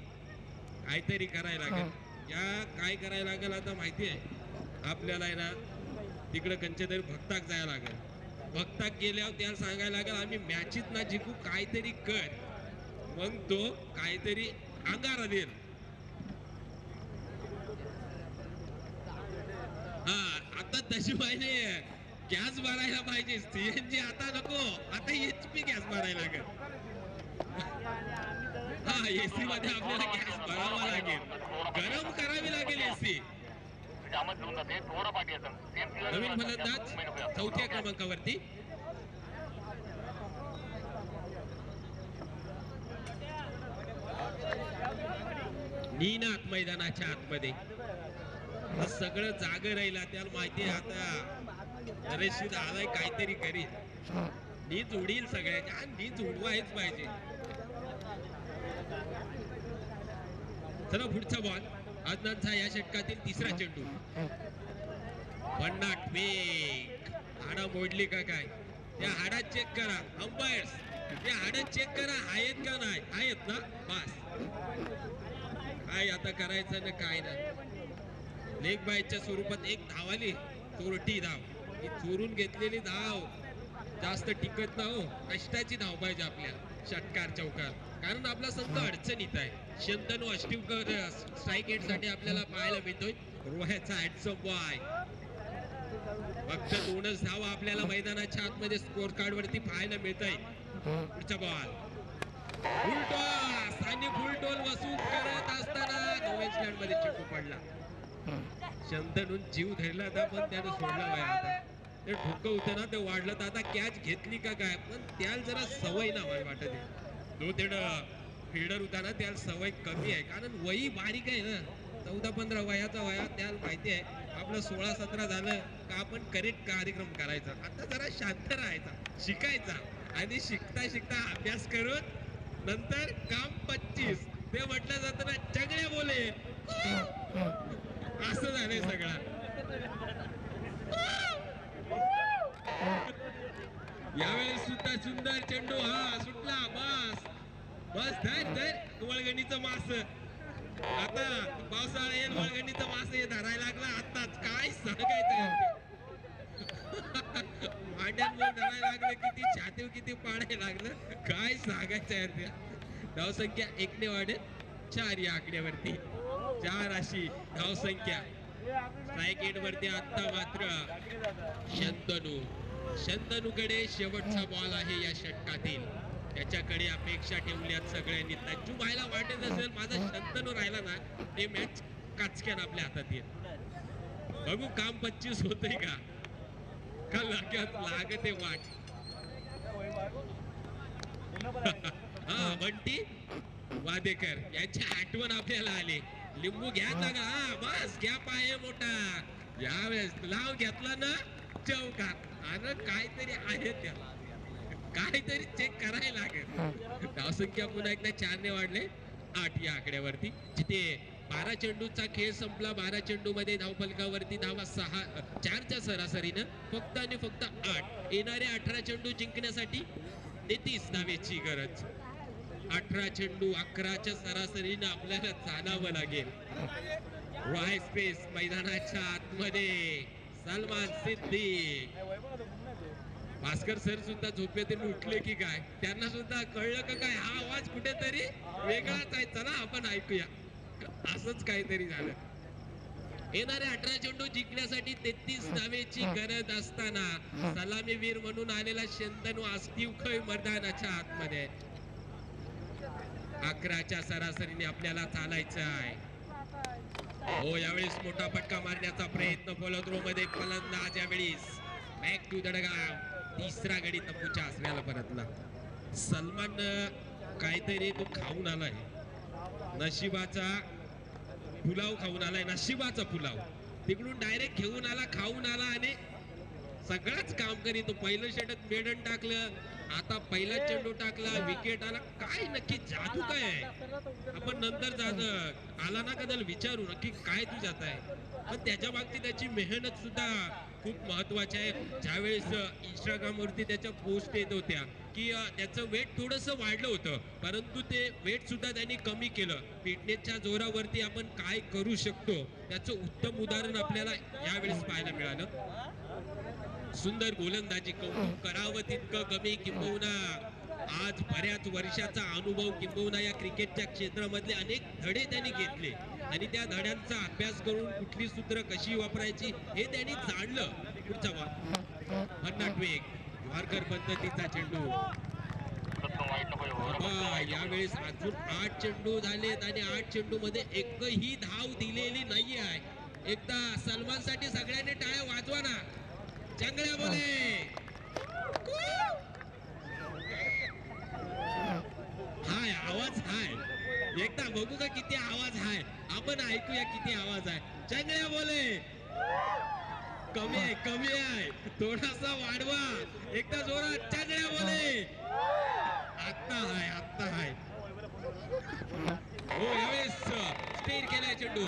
[SPEAKER 3] काहीतरी करायला लागेल. या काय करायला लागेल आता माहिती आहे आपल्याला आहे ना. तिकडे कंचेतरी भक्ताक जायला लागेल. बघता गेल्यावर त्याला सांगायला लागेल आम्ही मॅचीत ना जिंकू, काहीतरी कर. मग तो काहीतरी अंगारा देईल. हा आता तशी पाहिजे, गॅस भरायला पाहिजे. सीएनजी आता नको, आता एचपी गॅस भरायला लागेल. हा एसी मध्ये आपल्याला गॅस भरावा लागेल, गरम करावी लागेल एसी. नवीन फलंदाज चौथ्या क्रमांकावरती. नीनाथ मैदानाच्या आतमध्ये सगळं जाग राहिला. त्याला माहिती आता रशीद आलाय काहीतरी करील, नीच उडील सगळ्याच्या, नीच उडवायच पाहिजे. चला पुढचा बॉल अदनानचा या षटकातील तिसरा चेंडू. भन्नाट वेग, हाडा मोडली का काय? त्या हाडा चेक करा अंपायर्स, त्या हाडा चेक करा आहेत का नाही. आहेत ना, बस. काय आता करायचं ना काय नाही. लेग बायच्या स्वरूपात एक धाव आली, चोरटी धाव. ही चोरून घेतलेली धाव जास्त टिकत ना हो. कष्टाची धाव पाहिजे आपल्या षटकार चौकार, कारण आपला संघ अडचणीत आहे. शंतनू अष्टिवकर स्ट्राईक एट साठी आपल्याला पाहायला मिळतोय. रोह्याचा हॅडसम बॉय. फक्त 2च धावा आपल्याला मैदानाच्या आतमध्ये स्कोर कार्ड वरती पाहायला मिळत आहे. पुढचा बॉल फुलटॉस आणि फुलटोल वसूल करत असताना नोवेन्सलँड मध्ये चेंडू पडला. शंतनून जीव धरला होता पण त्यानं सोडला वया. आता ते ठोकं होतं ना, ते वाढलं तर आता कॅच घेतली का काय, पण त्याला जरा सवय ना मला वाटत आहे. जो तेवढं फिल्डर होता ना त्याला सवय कमी आहे, कारण वही बारीक आहे ना, 14-15 वयाचा वया. त्याला माहिती आहे आपलं 16-17 झालं का आपण करेक्ट कार्यक्रम करायचा. आता जरा शांत राहायचा, शिकायचा, आणि शिकता शिकता अभ्यास करून नंतर काम 25 ते म्हटलं जातं ना, चगड्या बोले. असं झालंय सगळं. यावेळेस सुद्धा सुंदर चेंडू, हा सुटला. बस बस, धर धर वळगणीचं मास. आता पावसाळा येईल, वळगणीचं मास हे धरायला लागला आताच. काय सांगायचं, मांड्यांवर धरायला लागलं, किती छातीव किती पाडायला लागलं, काय सांगायचं यार. त्या धावसंख्या 1 ने वाढेल 4 या आकड्यावरती. 4 अशी धावसंख्या स्ट्राईक एट वरती. आता मात्र शंतनूकडे शेवटचा बॉल आहे या षटकातील. त्याच्याकडे अपेक्षा ठेवल्यात सगळ्यांनी. तज्जू व्हायला वाटत असेल माझा शंतनू राहिला ना, ते मॅच काचक्यान आपल्या हातात येईल. बघू काम 25 होतंय का लागते वाट. हा बंटी वादेकर यांची आठवण आपल्याला आली. लिंबू घ्या लागा, हा बस घ्या पाय मोठा. यावेळेस लाव घेतला ना चौकात. अरे काहीतरी आहे त्या, काहीतरी चेक करायला लागेल. धावसंख्या पुन्हा एकदा 4 ने वाढले 8 या आकड्यावरती. जिथे 12 चेंडूचा खेळ संपला, 12 चेंडू मध्ये धावफलकावरती धावा 4च्या सरासरीनं फक्त आणि फक्त 8. येणारे 18 चेंडू जिंकण्यासाठी 33 धावेची गरज. 18 चेंडू 11च्या सरासरीनं आपल्याला चालावं लागेल. वाय स्पेस मैदानाच्या आतमध्ये सलमान सिद्दीक. भास्कर सर सुद्धा झोपेतून उठले की काय, त्यांना सुद्धा कळलं का काय हा आवाज कुठेतरी वेगळाच आहे, चला आपण ऐकूया. असंच काहीतरी झालं. येणारे 18 चेंडू जिंकण्यासाठी 33 धावेची गरज असताना सलामीवीर म्हणून आलेला शंतनू अस्तिवखय मैदानाच्या आतमध्ये. 11च्या सरासरीने आपल्याला चालायचं आहे. हो यावेळेस मोठा फटका मारण्याचा प्रयत्न फॉलो थ्रो मध्ये फलंदाज यावेळेस बॅक टू दडगाव. तिसरा गडी तंबूच्या आसव्याला परतला. सलमान काहीतरी तो खाऊन आलाय, नशिबाचा पुलाव खाऊन आलाय. नशिबाचा पुलाव तिकडून डायरेक्ट घेऊन आला, खाऊन आला आणि सगळंच काम करीत. पहिलं षटक मेडन टाकलं, आता पहिला चेंडू टाकला, विकेट आला. काय नक्की जादू काय आहे आपण नंतर आला ना कदाल विचारू नक्की काय तू जात आहे. पण त्याच्या मागची त्याची मेहनत सुद्धा खूप महत्वाची आहे. ज्यावेळेस इंस्टाग्राम वरती त्याच्या पोस्ट येत होत्या की त्याचं वेट थोडस वाढलं होतं, परंतु ते वेट सुद्धा त्यांनी कमी केलं. फिटनेसच्या जोरावरती आपण काय करू शकतो त्याचं उत्तम उदाहरण आपल्याला यावेळेस पाहायला मिळालं. सुंदर गोलंदाजी, कौतुक करावं तितकं कमी. किंबहुना आज बऱ्याच वर्षाचा अनुभव, किंबहुना या क्रिकेटच्या क्षेत्रामधले अनेक धडे त्यांनी घेतले आणि त्या धड्यांचा अभ्यास करून कुठली सूत्र कशी वापरायची हे त्यांनी जाणलं. पुढचा बॉल भन्नाट वारकर पद्धतीचा चेंडू. बाबा, यावेळेस अजून 8 चेंडू झालेत आणि 8 चेंडू मध्ये एकही धाव दिलेली नाहीये आहे. एकदा सलमान साठी सगळ्यांनी टाळ्या वाजवा ना. चांगल्या बोले. हाय, आवाज हाय. एकदा बघू का किती आवाज हाय. आपण ऐकूया किती आवाज आहे. चांगल्या बोले. कमी आहे थोडासा वाढवा. एकदा जोरात चांगल्या बोले. आत्ता हाय. हो, यावेळेस स्टेर केलाय चेंडू.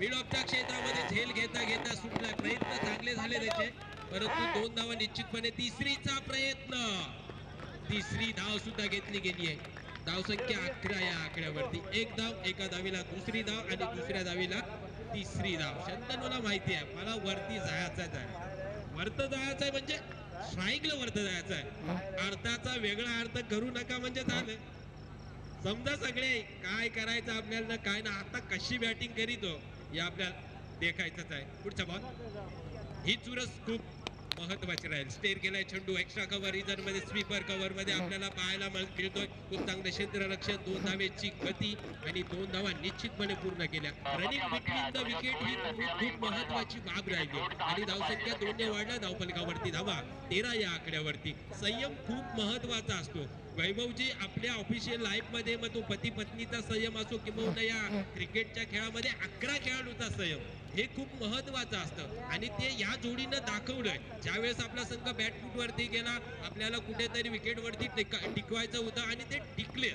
[SPEAKER 3] मिड ऑफच्या क्षेत्रामध्ये झेल घेता सुटलाय. प्रयत्न चांगले झाले त्याचे, परंतु 2 धावा निश्चितपणे. तिसरीचा प्रयत्न, तिसरी धाव सुद्धा घेतली गेली आहे. धावसंख्या 11 या आकड्यावरती. 1 धाव, एका धावीला दुसरी धाव आणि दुसऱ्या धावीला तिसरी धाव. शंतनूला माहिती आहे मला वरती जायचंच आहे. वरत जायचंय म्हणजे स्ट्राईकला वरत जायचं आहे. अर्थाचा वेगळा अर्थ करू नका म्हणजे झालं. समजा सगळे काय करायचं आपल्याला, काय ना. आता कशी बॅटिंग करीतो हे आपल्याला देखायचंच आहे. पुढचा बॉल. ही चुरस खूप महत्वाची राहील. स्टेर केलाय चेंडू. एक्स्ट्रा कव्हर रिझन मध्ये, स्वीपर कव्हर मध्ये आपल्याला पाहायला मिळतोय. खूप चांगलं क्षेत्ररक्षण, 2 धावेची गती आणि 2 धावा निश्चितपणे पूर्ण केल्या. रनिंग बिटवीन द विकेट ही खूप महत्वाची बाब राहिली आणि धावसंख्या 2 ने वाढला. धावफलकावरती धावा 13 या आकड्यावरती. संयम खूप महत्वाचा असतो. वैभवजी आपल्या ऑफिशियल लाईफ मध्ये, मग तो पती पत्नीचा संयम असो किंवा या क्रिकेटच्या खेळामध्ये 11 खेळाडूचा संयम, हे खूप महत्वाचं असतं आणि ते या जोडीनं दाखवलंय. ज्यावेळेस आपला संघ बॅटफूट वरती गेला, आपल्याला कुठेतरी विकेट वरती टिकवायचं होतं आणि ते टिकले,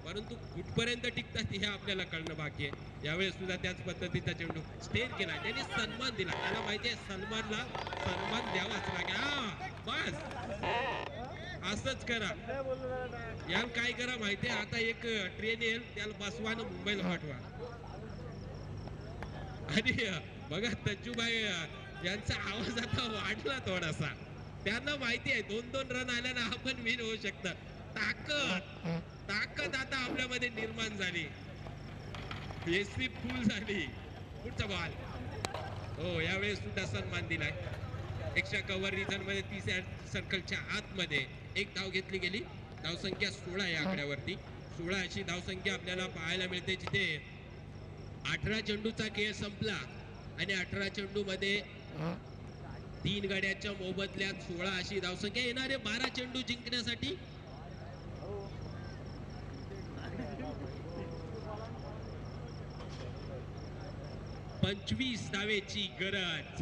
[SPEAKER 3] परंतु कुठपर्यंत टिकतात हे आपल्याला कळणं बाकी आहे. यावेळेस सुद्धा त्याच पद्धतीचा चेंडू स्टेर केला. त्यांनी सन्मान दिला. त्याला माहितीये सलमानला सन्मान द्यावाच लागेल. बस असंच करा. याला काय करा माहितीये, आता एक ट्रेन येईल, त्याला बसवानं मुंबईला पाठवा. आणि बघा तज्जूबाई यांचा आवाज आता वाढला थोडासा. त्यांना माहिती आहे 2-2 रन आल्यानं आपण विन होऊ शकतं. ताकद आता आपल्यामध्ये निर्माण झाली. एसी फुल झाली. पुढचा बॉल. हो, यावेळेस सुद्धा सन्मान दिलाय. एक्स्ट्रा कव्हर रिझन मध्ये 30 सर्कलच्या आतमध्ये 1 धाव घेतली गेली. धावसंख्या 16 या आकड्यावरती. 16 अशी धावसंख्या आपल्याला पाहायला मिळते, जिथे 18 चेंडूचा खेळ संपला आणि 18 चेंडू मध्ये 3 गड्याच्या मोबदल्यात 16 अशी धावसंख्या. येणारे 12 चेंडू जिंकण्यासाठी 25 धावेची गरज.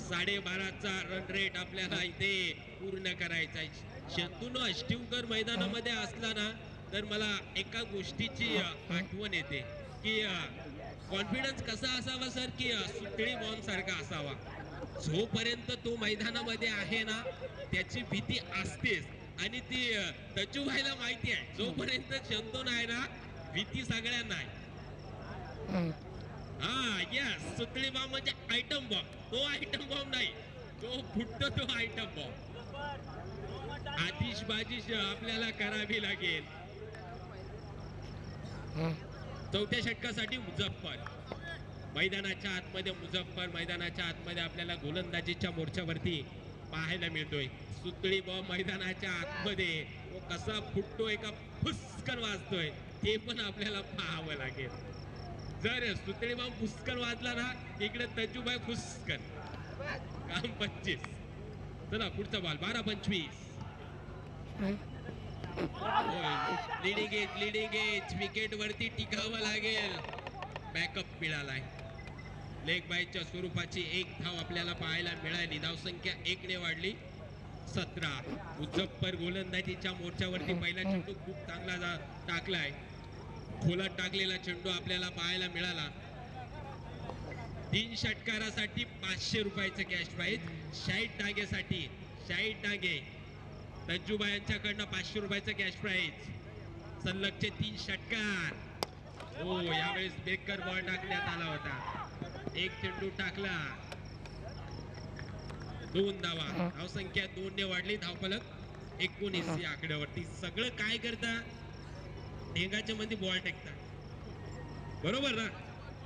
[SPEAKER 3] 12.5चा रन रेट आपल्याला इथे पूर्ण करायचा आहे. शंतनू अष्टिवकर मैदानामध्ये असला ना तर मला एका गोष्टीची आठवण येते की कॉन्फिडन्स कसा असावा सर, की सुतळी बॉम्ब सारखा असावा. जोपर्यंत तो मैदानामध्ये आहे ना त्याची भीती असतेच आणि ती तज्जूभाईला माहिती आहे. जोपर्यंत शंतनू आहे ना भीती सगळ्यांना आहे. हा यस, सुतळी बॉम्ब म्हणजे आयटम बॉम्ब. तो आयटम बॉम्ब नाही, तो फुटतो तो आयटम बॉम्ब. आतिषबाजी आपल्याला करावी लागेल. चौथ्या षटकासाठी मुझफ्फर मैदानाच्या आतमध्ये. मुझफ्फर मैदानाच्या आतमध्ये आपल्याला गोलंदाजीच्या मोर्चावरती पाहायला मिळतोय. सुतळी बॉम्ब मैदानाच्या आतमध्ये तो कसा फुटतोय का फुस्कन वाजतोय ते पण आपल्याला पाहावं लागेल. जर सुतळी बॉम्ब फुस्कन वाजला ना इकडे तज्जूबाई फुस्कन. काम 25. चला पुढचा बॉल. 12-25. लिडिंग एज विकेट वरती टिकावं लागेल. बॅकअप मिळालाय. लेग बायच्या स्वरूपाची 1 धाव आपल्याला पाहायला मिळाली. धावसंख्या 1 ने वाढली. 17. मुझफ्फर गोलंदाजीच्या मोर्चावरती पहिला चेंडू खूप चांगला टाकलाय. खोलात टाकलेला चेंडू आपल्याला पाहायला मिळाला. 3 षटकारासाठी 500 रुपयाचं कॅश प्राइज. 60 डागेसाठी 60 डागे तज्जूबा यांच्याकडनं 500 रुपयाचं कॅश प्राइज. सलगचे 3 षटकार. हो, यावेळेस बेकर बॉल टाकण्यात आला होता. 1 चेंडू टाकला. 2 धावा, धावसंख्या 2 ने वाढली, धावफलक 19 या आकड्यावरती. सगळं काय करता, ढेंगाच्या मध्ये बॉल टेकता, बरोबर ना?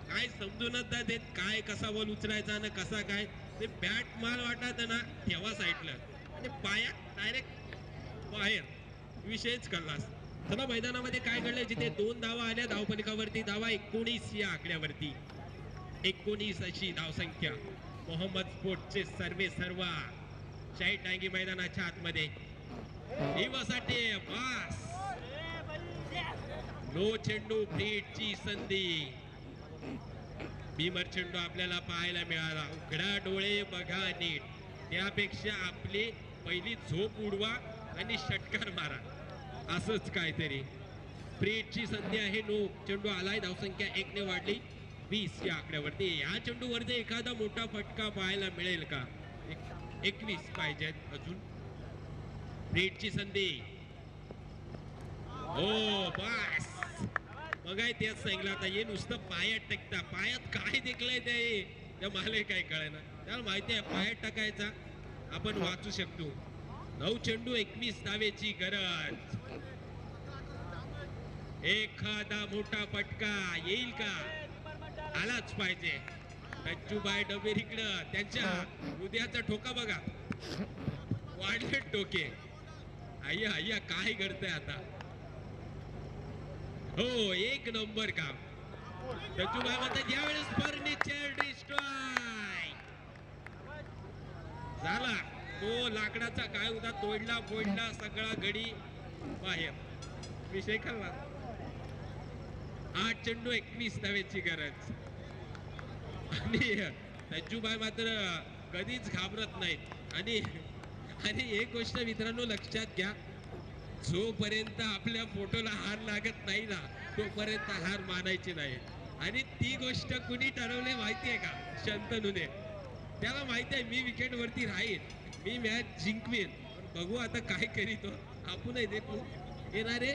[SPEAKER 3] काय समजूनच ना देत, काय कसा बॉल उचलायचा ना कसा काय. ते बॅट माल वाटत ना ठेवा साईडला आणि पाया डायरेक्ट बाहेर, विषयच कळलास. चला मैदानामध्ये काय घडलंय, जिथे 2 धावा आल्या धावफलकावरती, धावा 19 या आकड्यावरती. 19 अशी धावसंख्या. मोहम्मद स्पोर्टचे सर्वा शाहीद डांगी मैदानाच्या आतमध्ये. साठी बस नो चेंडू, ब्रीडची संधी. भीमर चेंडू आपल्याला पाहायला मिळाला. उघडा डोळे बघा नीट, त्यापेक्षा आपली पहिली झोप उडवा आणि षटकार मारा, असंच काहीतरी. ब्रीडची संधी आहे. नो चेंडू आलाय, धावसंख्या 1 ने वाढली, 20 या आकड्यावरती. या चेंडूवरती एखादा मोठा फटका पाहायला मिळेल का? 21 पाहिजेत अजून. ब्रीडची संधी. हो बस, मग तेच सांगितलं आता. हे नुसतं पायात टाकता, पायात काय देखलंय ते त्या माले काय कळेना. त्याला माहिती आहे पायात टाकायचा आपण वाचू शकतो. 9 चेंडू 21 धावेची गरज. एखादा मोठा फटका येईल का? आलाच पाहिजे. बच्चूभाई डबेर इकडं, त्यांच्या हृदयाचा ठोका बघा, वाढले टोके. अय्या अय्या काय घडतंय आता. हो, 1 नंबर काम. बच्चूभाई म्हणतात यावेळेस फर्निचर डिस्ट्रॉय झाला. तो लाकडाचा काय होता, तोडला फोडला सगळा गडी बाहेर, विषय खाल्ला. 8 चेंडू 21 धावेची गरज. आणि बच्चूभाई मात्र कधीच घाबरत नाहीत. आणि एक गोष्ट मित्रांनो लक्षात घ्या, जोपर्यंत आपल्या फोटोला हार लागत नाही ना तोपर्यंत हार मानायची नाही. आणि ती गोष्ट कुणी ठरवले माहितीये का? शंतनूने. त्याला माहिती आहे मी विकेट वरती राहील, मी मॅच जिंकवेन. बघू आता काय करीतो. आपणही देखू. येणारे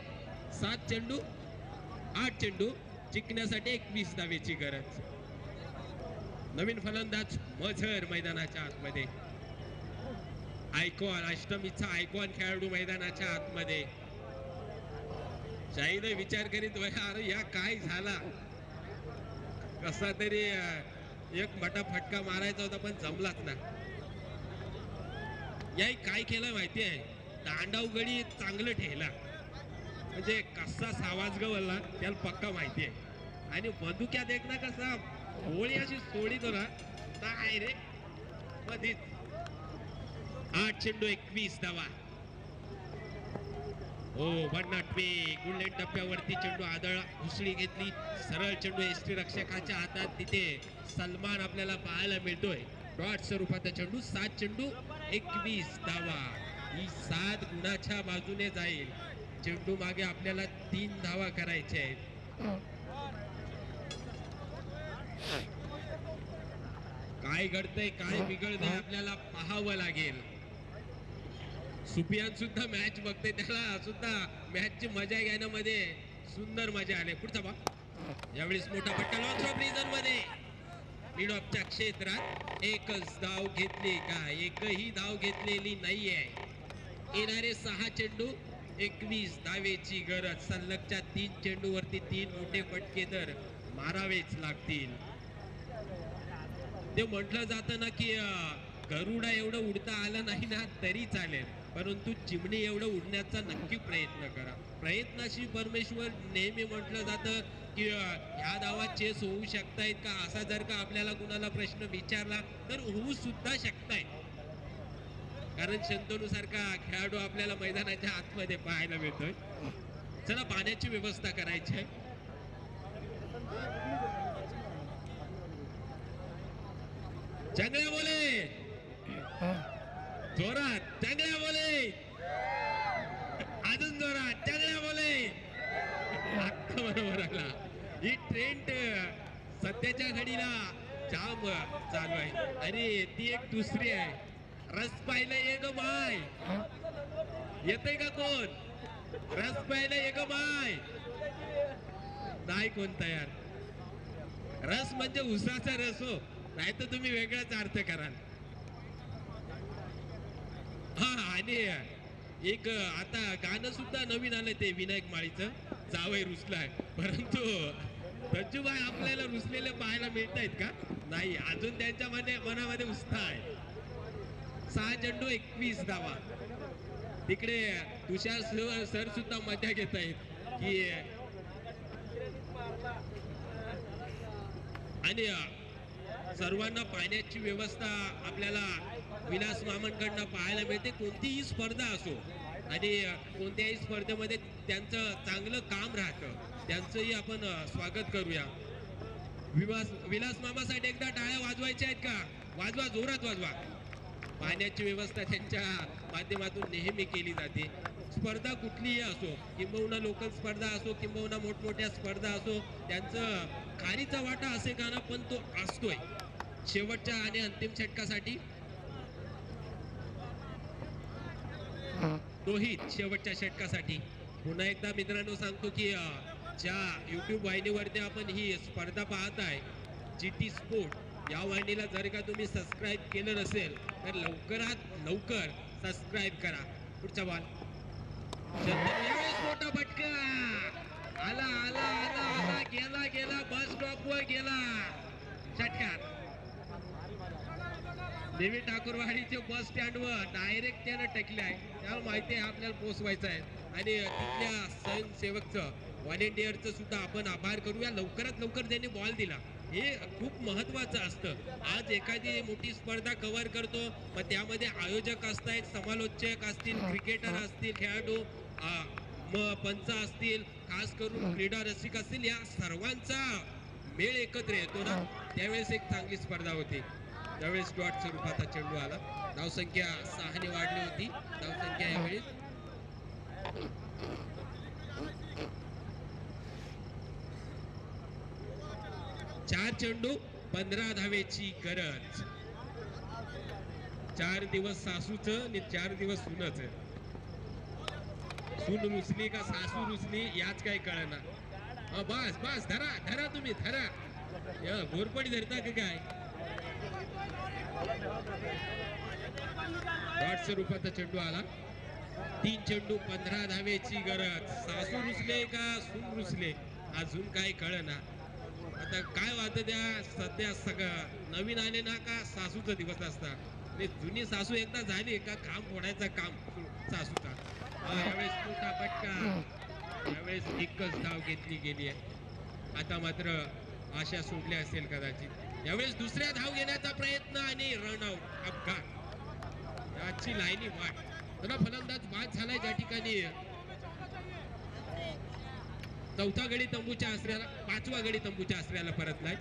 [SPEAKER 3] 7 चेंडू 8 चेंडू जिंकण्यासाठी 21 धावेची गरज. नवीन फलंदाज मझर मैदानाच्या आतमध्ये. आयकॉन, अष्टमीचा आयकॉन खेळाडू मैदानाच्या आतमध्ये. शाहीद विचार करीत अरे या काय झाला, कसा तरी एक मोठा फटका मारायचा होता पण जमलाच ना. याही काय केलं माहिती आहे, दांडाव गडी चांगलं ठेवला, म्हणजे कसा आवाज गवला त्याला पक्का माहिती आहे. आणि बंदुक्यात एक ना कसा होळी अशी सोडितो ना डायरेक्ट मधीच. 8 चेंडू 21 धावा. हो भन्नाटवे गुल्लेट टप्प्यावरती चेंडू आदळ घुसळी घेतली, सरळ चेंडू एसटी रक्षकाच्या हातात. तिथे सलमान आपल्याला पाहायला मिळतोय. डॉट स्वरूपाचा चेंडू. 7 चेंडू 21 धावा. ही 7 गुणाच्या बाजूने जाईल. चेंडू मागे आपल्याला 3 धावा करायच्या आहेत. काय घडतंय काय बिघडतंय आपल्याला पाहावं लागेल. सुफियान सुद्धा मॅच बघते, त्याला सुद्धा मॅचची मजा घेण्यामध्ये सुंदर मजा आली. पुढचा बा यावेळेस मोठा पट्टा लॉन्च ऑफ रिझन मध्ये मिड ऑफच्या क्षेत्रात एकच धाव घेतली का? एकही धाव घेतलेली नाहीये. येणारे 6 चेंडू 21 धावेची गरज. सलगच्या 3 चेंडू वरती 3 मोठे फटके तर मारावेच लागतील. ते म्हटलं जातं ना की गरुडा एवढं उडता आलं नाही ना तरी चालेल, परंतु चिमणी एवढं उडण्याचा नक्की प्रयत्न करा. प्रयत्नाशी परमेश्वर नेहमी म्हटलं जातं की ह्या धावा चेस होऊ शकतायत का, असा जर का आपल्याला कुणाला प्रश्न विचारला तर होऊ सुद्धा शकतायत. कारण शंतनू सारखा खेळाडू आपल्याला मैदानाच्या आतमध्ये पाहायला मिळतोय. चला पाण्याची व्यवस्था करायची आहे. चांगल्या बोले जोरात, चांगल्या बोले अजून जोरात, चांगल्या बोले. आता बरोबर आला. ही ट्रेंड सध्याच्या घडीला जाम चालू आहे आणि ती एक दुसरी आहे. रस पाहिलं ये ग बाय, येतय का कोण? रस पाहिलं ये ग बाय, नाही कोण तयार. रस म्हणजे उसाचा रस हो, नाही तर तुम्ही वेगळाच अर्थ कराल. आणि एक आता गाणं सुद्धा नवीन आलं ते विनायक माळीचं जावई रुसलाय, परंतु रज्जूभाई आपल्याला रुसलेले पाहायला मिळत आहेत का? नाही, अजून त्यांच्या मनामध्ये उत्साह आहे. 6 चेंडू 21 धावा. तिकडे तुषार सर सुद्धा मजा घेत आहेत की आणि सर्वांना पाण्याची व्यवस्था आपल्याला विलास मामांकडनं पाहायला मिळते. कोणतीही स्पर्धा असो आणि कोणत्याही स्पर्धेमध्ये त्यांचं चांगलं काम राहतं, त्यांचंही आपण स्वागत करूया. विलास मामासाठी एकदा टाळ्या वाजवायच्या आहेत का? वाजवा, जोरात वाजवा. पाण्याची व्यवस्था त्यांच्या माध्यमातून नेहमी केली जाते. स्पर्धा कुठलीही असो, किंबहुना लोकल स्पर्धा असो, किंबहुना मोठमोठ्या स्पर्धा असो, त्यांचं खारीचा वाटा असे का ना, पण तो असतोय. शेवटच्या आणि अंतिम षटकासाठी रोहित शेवटच्या षटकासाठी पुन्हा एकदा मित्रांनो सांगतो की ज्या YouTube वाहिनीवरती आपण ही स्पर्धा पाहत आहे GT स्पोर्ट, या वाहिनीला जर का तुम्ही सबस्क्राईब केलं नसेल तर लवकरात लवकर सबस्क्राईब करा. पुढचा बॉल मोठा फटका आला आला आला आला गेला गेला बस स्टॉपवर गेला. षटकार देवी ठाकूरवाडीचे बस स्टँडवर डायरेक्ट त्यानं टेकले आहे. त्याला माहिती आहे आपल्याला पोहोचवायचं आहे आणि तिथल्या स्वयंसेवकचं व्हॉलेंटियरचं सुद्धा आपण आभार करूया. लवकरात लवकर त्यांनी बॉल दिला, हे खूप महत्वाचं असतं. आज एखादी मोठी स्पर्धा कव्हर करतो, मग त्यामध्ये आयोजक असतात, समालोचक असतील, क्रिकेटर असतील, खेळाडू पंच असतील, खास करून क्रीडा रसिक असतील, या सर्वांचा मेळ एकत्र येतो ना, त्यावेळेस एक चांगली स्पर्धा होती. त्यावेळेस डॉट स्वरूपाचा चेंडू आला. धावसंख्या 6 ने वाढली होती. धावसंख्या यावेळेस 4 चेंडू 15 धावेची गरज. 4 दिवस सासूचं आणि 4 दिवस सुनच. सून रुसली का सासू रुसली याच काही कळना. बस बस धरा धरा, तुम्ही धरा. घोरपडी धरता का काय? डॉट स्वरूपाचा चेंडू आला. 3 चेंडू 15 धावेची गरज. सासू रुसले का सून रुसले अजून काय कळना. आता काय वाटतं त्या सध्या सगळं नवीन आले ना का सासूचा दिवस असता. जुनी सासू एकदा झाली का काम फोडायचं काम सासूचा. यावेळेस मोठा फटका. यावेळेस एकच धाव घेतली गेली आहे. आता मात्र आशा सोडल्या असेल कदाचित. यावेळेस दुसऱ्या धाव घेण्याचा प्रयत्न आणि रनआउट. अपघात. याची लाईनी वाट. त्याला फलंदाज बाद झालाय ज्या ठिकाणी. चौथा गडी तंबूच्या आश्रयाला, 5वा गडी तंबूच्या आश्रयाला परतलाय.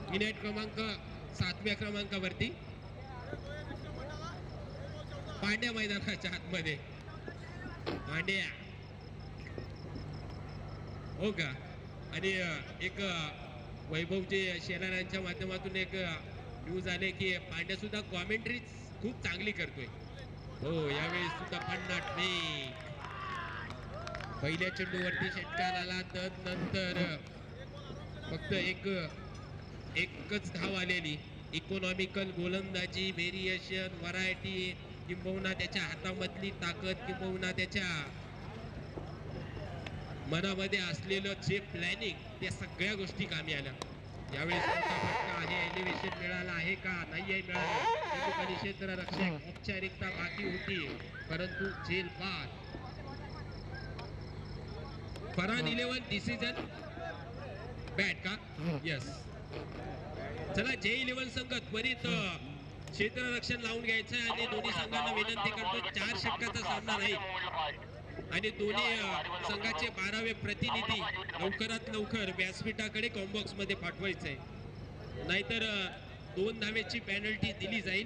[SPEAKER 3] मिनिट क्रमांक 7व्या क्रमांकावरती पांड्या मैदानाच्या आतमध्ये. पांड्या हो का. आणि एक वैभवचे शेलारांच्या माध्यमातून एक न्यूज आले की पांड्या सुद्धा कॉमेंट्री खूप चांगली करतोय. हो, यावेळेस सुद्धा भन्नाट वेग. पहिल्या चेंडूवरती षटकार आला, तर नंतर फक्त एकच धाव आलेली. इकॉनॉमिकल गोलंदाजी, व्हेरिएशन, व्हरायटी, किंबहुना त्याच्या हातामधली ताकद, किंबहुना त्याच्या मनामध्ये असलेलं जे प्लॅनिंग, त्या सगळ्या गोष्टी कामी आल्या. यावेळेस मोठा फटका आहे. एलिव्हेशन मिळाला आहे का? नाही आहे मिळालं. त्या ठिकाणी क्षेत्ररक्षक औपचारिकता बाकी होती, परंतु झेल बाद. फरहान 11 डिसिजन बॅट का? यस. चला, J11 संघ त्वरित क्षेत्ररक्षण लावून घ्यायचं आणि दोन्ही संघांना विनंती करतो 4 षटकाचा सामना राहील आणि दोन्ही संघाचे 12वे प्रतिनिधी लवकरात लवकर व्यासपीठाकडे कॉम्बॉक्स मध्ये पाठवायचंय, नाहीतर 2 धावेची पेनल्टी दिली जाईल.